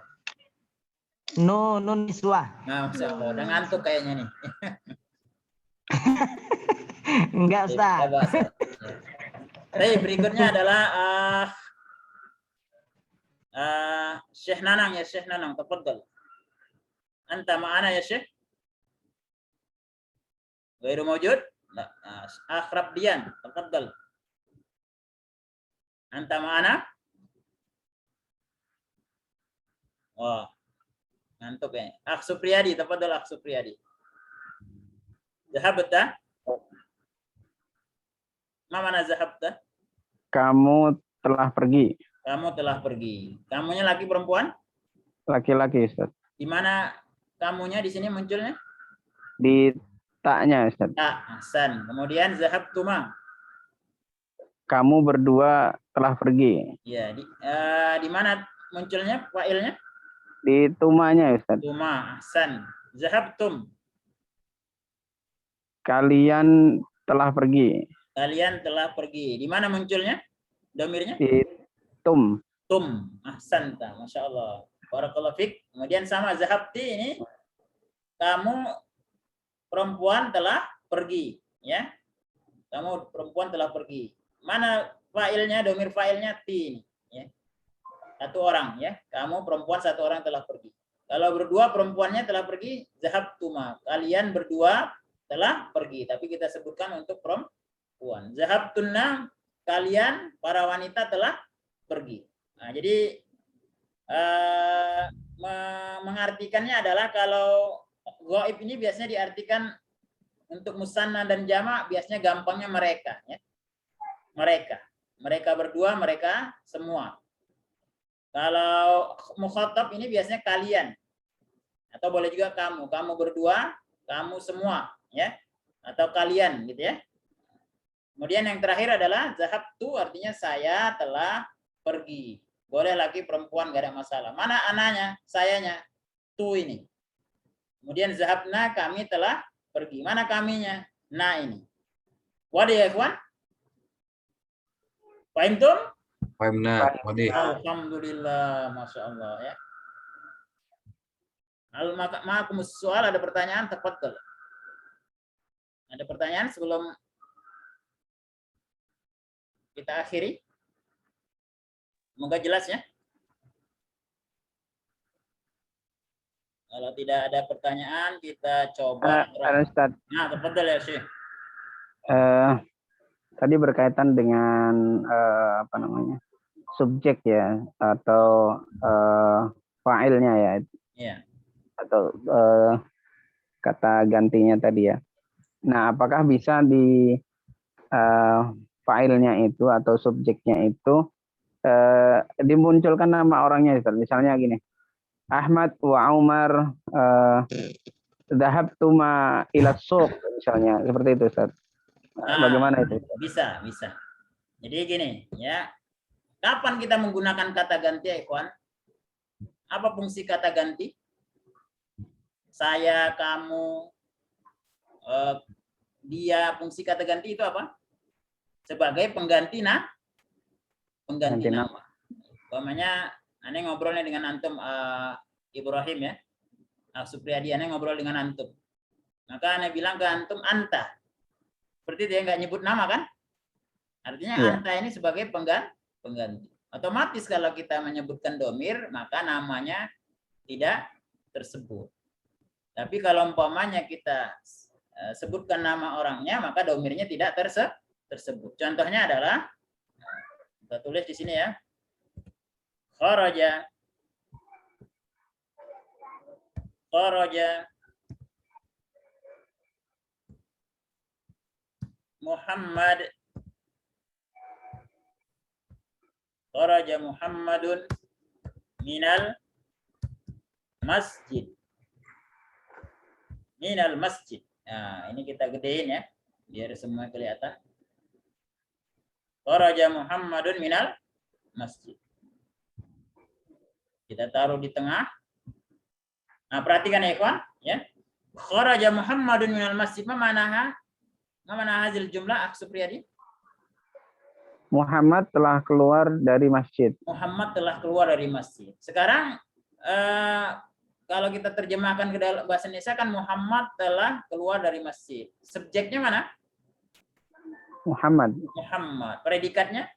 Nunun niswah. Nah, Masya Allah. Udah ngantuk kayaknya nih. Enggak Ustaz. Baik, berikutnya adalah Syekh Nanang ya, Syekh Nanang, tafadhal. Anta ma'ana ya Syekh? Ghairu mawjud? La. Akhrab Dian, tafadhal. Anta ma'ana? Wah, ngantuk ya. Akh Supriyadi, tafadhal Akh Supriyadi. Zahabta? Ma mana zahabta? Kamu telah pergi. Kamu telah pergi. Kamunya laki perempuan? Laki-laki Ustaz. Di mana kamunya di sini munculnya? Di taknya Ustaz. Tak, ahsan. Kemudian zahabtuma. Kamu berdua telah pergi. Ya, di mana munculnya fa'ilnya? Di tumanya Ustaz. Tuma, ahsan. Zahabtum. Kalian telah pergi. Kalian telah pergi. Di mana munculnya? Domirnya? Di tum. Tum. Ahsanta. Masya Allah. Barakallahu fik. Kemudian sama zahabti ini. Kamu perempuan telah pergi. Ya. Kamu perempuan telah pergi. Mana fa'ilnya? Domir fa'ilnya ti ini. Ya. 1 orang. Ya. Kamu perempuan 1 orang telah pergi. Kalau berdua perempuannya telah pergi. Zahabtuma. Kalian berdua telah pergi. Tapi kita sebutkan untuk perempuan. Zahabtunna, kalian para wanita telah pergi. Nah, jadi mengartikannya adalah kalau ghaib ini biasanya diartikan untuk musanna dan jamak biasanya gampangnya mereka. Ya. Mereka berdua, mereka semua. Kalau mukhatab ini biasanya kalian. Atau boleh juga kamu berdua, kamu semua. Ya, atau kalian gitu ya. Kemudian yang terakhir adalah zahabtu, artinya saya telah pergi. Boleh laki perempuan gak ada masalah. Mana ananya? Sayanya. Tu ini. Kemudian zahabna, kami telah pergi. Mana kaminya? Nah ini. Wadah ya kawan? Fahimtum? Fahimna. Alhamdulillah, Masya Allah ya. Al-ma'akumus soal, ada pertanyaan? Tafadhal. Ada pertanyaan sebelum kita akhiri? Semoga jelas ya. Kalau tidak ada pertanyaan, kita coba. Ustaz. Nah, tafadhal ya Syekh. Tadi berkaitan dengan subjek ya atau fa'ilnya ya. Iya. Atau kata gantinya tadi ya. Nah, apakah bisa di fa'ilnya itu atau subjeknya itu dimunculkan nama orangnya? Misalnya gini, Ahmad wa Umar dhahabtuma ila suq, misalnya seperti itu Ustaz. Bagaimana itu? Bisa. Jadi gini, ya. Kapan kita menggunakan kata ganti, ya, ikhwan? Apa fungsi kata ganti? Saya, kamu, dia, fungsi kata ganti itu apa? Sebagai pengganti pengganti Ganti nama. Umpamanya aneh ngobrolnya dengan antum Ibrahim ya. Supriyadi aneh ngobrol dengan antum. Maka aneh bilang ke antum anta. Seperti dia nggak nyebut nama kan? Artinya Iya. anta ini sebagai pengganti. Otomatis kalau kita menyebutkan domir, maka namanya tidak tersebut. Tapi kalau umpamanya kita sebutkan nama orangnya, maka domirnya tidak tersebut. Contohnya adalah, kita tulis di sini ya, kharaja, Muhammad, kharaja Muhammadun minal masjid. Minal masjid. Nah, ini kita gedein ya, biar semua kelihatan. Kharaja Muhammadun minal masjid. Kita taruh di tengah. Nah, perhatikan ya, ikhwan, ya. Kharaja Muhammadun minal masjid. Ma manaha hazil jumlah, Supriyadi? Muhammad telah keluar dari masjid. Muhammad telah keluar dari masjid. Sekarang kalau kita terjemahkan ke dalam bahasa Indonesia kan Muhammad telah keluar dari masjid. Subjeknya mana? Muhammad. Muhammad. Predikatnya?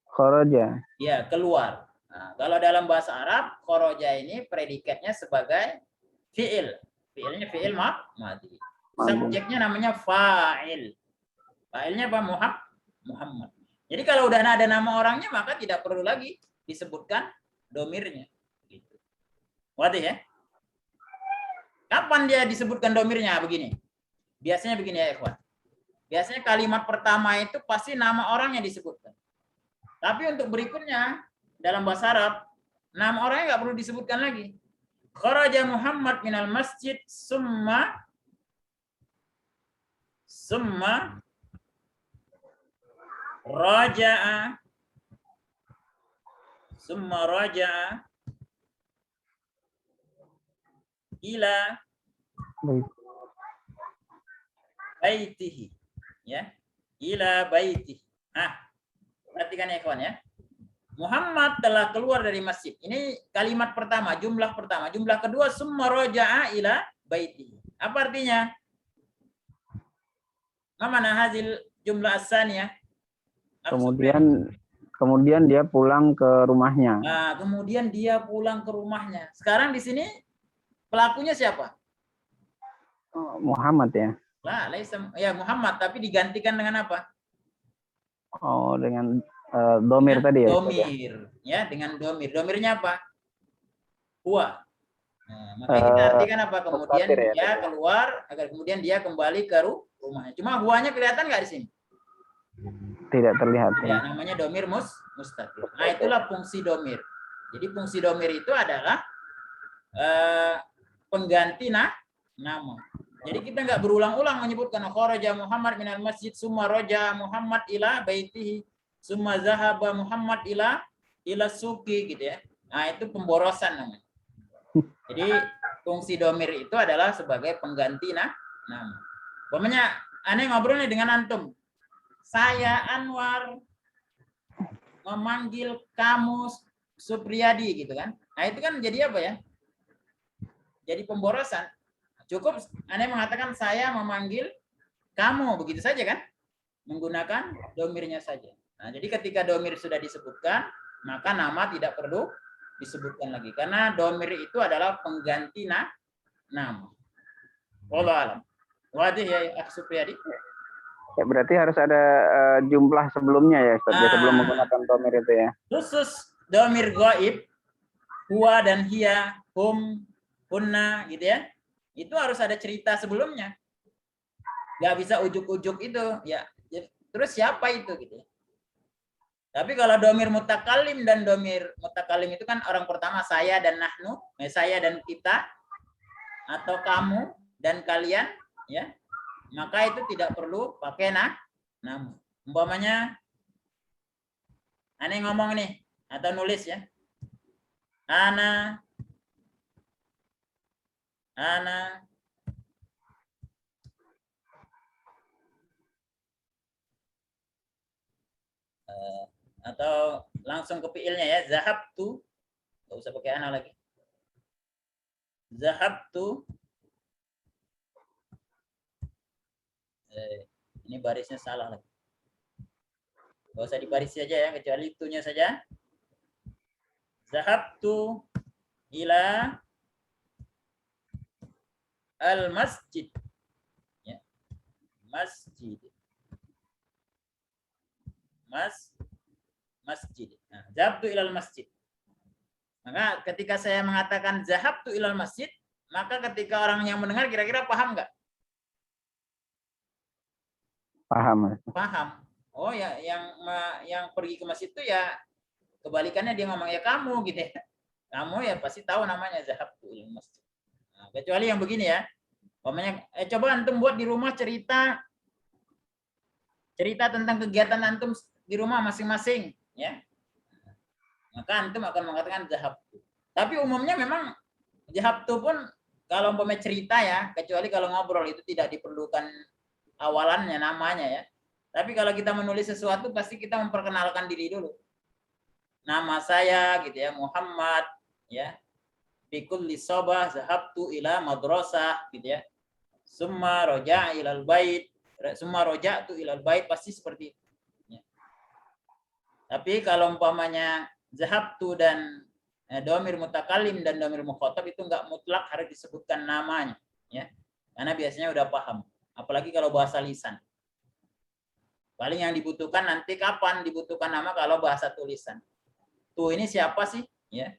Kharaja. Ya, keluar. Nah, kalau dalam bahasa Arab, kharaja ini predikatnya sebagai fi'il. Fi'ilnya fi'il madi. Subjeknya namanya fa'il. Fa'ilnya apa? Muhammad. Jadi kalau udah ada nama orangnya, maka tidak perlu lagi disebutkan domirnya. Gitu. Waduh ya. Kapan dia disebutkan domirnya? Begini. Biasanya begini ya, ikhwan. Biasanya kalimat pertama itu pasti nama orangnya disebutkan. Tapi untuk berikutnya, dalam bahasa Arab, nama orangnya nggak perlu disebutkan lagi. Kharaja Muhammad minal masjid summa raja'a ila baitihi, ya, ila baitihi. Perhatikan ya kawan ya. Muhammad telah keluar dari masjid. Ini kalimat pertama, jumlah pertama. Jumlah kedua, summa raja'a ila baitihi. Apa artinya? Mana hasil jumlah asaniyah? Kemudian dia pulang ke rumahnya. Nah, kemudian dia pulang ke rumahnya. Sekarang di sini pelakunya siapa? Muhammad ya. Lah, ya Muhammad, tapi digantikan dengan apa? Oh, dengan domir ya, tadi ya. Domir, ya, dengan domir. Domirnya apa? Huwa. Nah, maka kita artikan apa? Kemudian dia keluar, agar kemudian dia kembali ke rumahnya. Cuma huwanya kelihatan nggak di sini? Tidak terlihat. Ya, namanya domir mustatir. Nah, itulah fungsi domir. Jadi fungsi domir itu adalah pengganti nama. Jadi kita nggak berulang-ulang menyebutkan kharaja Muhammad minal masjid summa raja Muhammad ila baitihi summa zahaba Muhammad ila suqi gitu ya. Nah, itu pemborosan namanya. Jadi fungsi domir itu adalah sebagai pengganti nama. Pokoknya aneh ngobrolnya dengan antum. Saya Anwar memanggil kamu Supriyadi gitu kan. Nah, itu kan jadi apa ya? Jadi pemborosan. Cukup aneh mengatakan saya memanggil kamu, begitu saja kan? Menggunakan domirnya saja. Nah, jadi ketika domir sudah disebutkan, maka nama tidak perlu disebutkan lagi. Karena domir itu adalah pengganti nama. Wallahu a'lam. Wadih ya, Supriyadi. Ya, berarti harus ada jumlah sebelumnya ya, Ustaz, sebelum menggunakan domir itu ya. Khusus domir ghaib, huwa dan hiya, hum, hunna gitu ya. Itu harus ada cerita sebelumnya. Nggak bisa ujuk-ujuk itu, ya. Terus siapa itu gitu ya. Tapi kalau domir mutakalim dan domir mutakalim itu kan orang pertama saya dan nahnu, saya dan kita, atau kamu dan kalian, ya. Maka itu tidak perlu pakai nama. Umpamanya Aneh ngomong nih atau nulis ya. Ana atau langsung ke fiilnya ya. Zahabtu. Enggak usah pakai ana lagi. Zahabtu. Ini barisnya salah lagi. Enggak usah dibaris saja ya, kecuali itunya saja. Zahabtu ila al-masjid. Ya. Masjid. Masjid. Nah, zahabtu ila al-masjid. Maka ketika saya mengatakan zahabtu ila al-masjid, maka ketika orang yang mendengar kira-kira paham nggak? Paham. Paham. Oh ya, yang pergi ke masjid itu ya kebalikannya, dia ngomong ya kamu gitu ya. Kamu ya pasti tahu namanya zahabtu ilal masjid. Nah, kecuali yang begini ya. Umpamanya coba antum buat di rumah cerita tentang kegiatan antum di rumah masing-masing ya. Maka antum akan mengatakan zahabtu. Tapi umumnya memang zahabtu pun kalau umpamanya cerita ya, kecuali kalau ngobrol itu tidak diperlukan awalannya namanya ya. Tapi kalau kita menulis sesuatu pasti kita memperkenalkan diri dulu. Nama saya gitu ya, Muhammad ya. Bikulli sabah zahabtu ila madrasah gitu ya. Summa roja ilal bait. Summa roja'tu ilal bait, pasti seperti itu. Ya. Tapi kalau umpamanya zahabtu dan dhamir mutakallim dan dhamir mukhatab itu enggak mutlak harus disebutkan namanya ya. Karena biasanya udah paham. Apalagi kalau bahasa lisan. Paling yang dibutuhkan nanti kapan dibutuhkan nama kalau bahasa tulisan. Tuh ini siapa sih? Ya.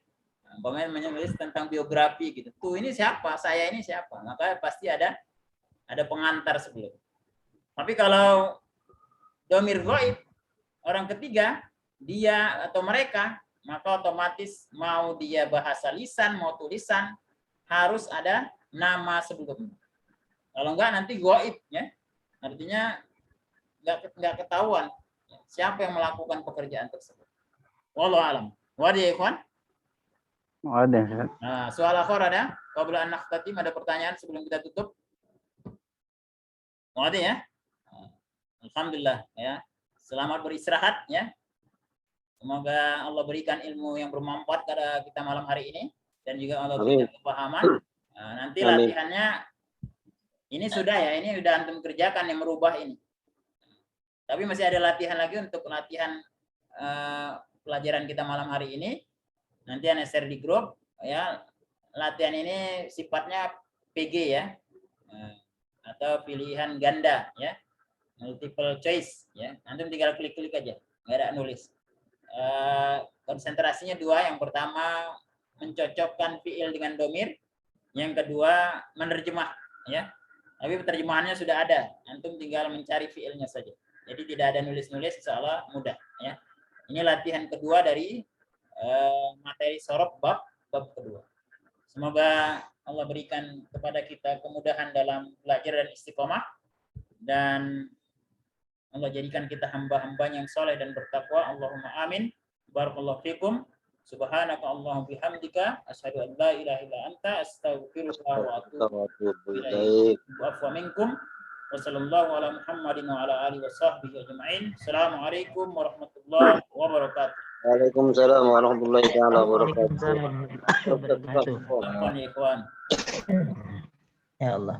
Umpamanya menulis tentang biografi gitu. Tuh ini siapa? Saya ini siapa? Maka pasti ada pengantar sebelum. Tapi kalau dhamir ghaib, orang ketiga, dia atau mereka, maka otomatis mau dia bahasa lisan, mau tulisan, harus ada nama sebelumnya. Kalau enggak nanti ghaib ya. Artinya enggak ketahuan siapa yang melakukan pekerjaan tersebut. Wallahu alam. Wadi ikhwan? Ada. Nah, soal akhir ada? Qabla an nakhtatim, ada pertanyaan sebelum kita tutup? Wadi ya? Alhamdulillah ya. Selamat beristirahat ya. Semoga Allah berikan ilmu yang bermanfaat pada kita malam hari ini dan juga Allah berikan kepahaman. Nah, nanti latihannya ini sudah ya, ini sudah antum kerjakan yang merubah ini. Tapi masih ada latihan lagi untuk latihan pelajaran kita malam hari ini. Nanti Anda share di grup ya. Latihan ini sifatnya PG ya. Atau pilihan ganda ya. Multiple choice ya. Antum tinggal klik-klik aja, nggak ada nulis. Konsentrasinya dua. Yang pertama mencocokkan fiil dengan domir. Yang kedua menerjemah ya. Tapi terjemahannya sudah ada. Antum tinggal mencari fiilnya saja. Jadi tidak ada nulis-nulis, insyaallah mudah ya. Ini latihan kedua dari materi sorob bab kedua. Semoga Allah berikan kepada kita kemudahan dalam belajar dan istiqomah, dan Allah jadikan kita hamba-hambanya yang soleh dan bertakwa. Allahumma amin. Barakallahu fikum. Subhanaka Allahumma bihamdika asyhadu an la ilaha illa anta astaghfiruka wa atubu ilaik. Wa afwa minkum. Wassallallahu ala Muhammadin wa ala alihi wa sahbihi ajma'in. Assalamualaikum warahmatullahi wabarakatuh. Waalaikumsalam warahmatullahi wabarakatuh. Waalaikumsalam warahmatullahi wabarakatuh. Ikhwan. Ya Allah.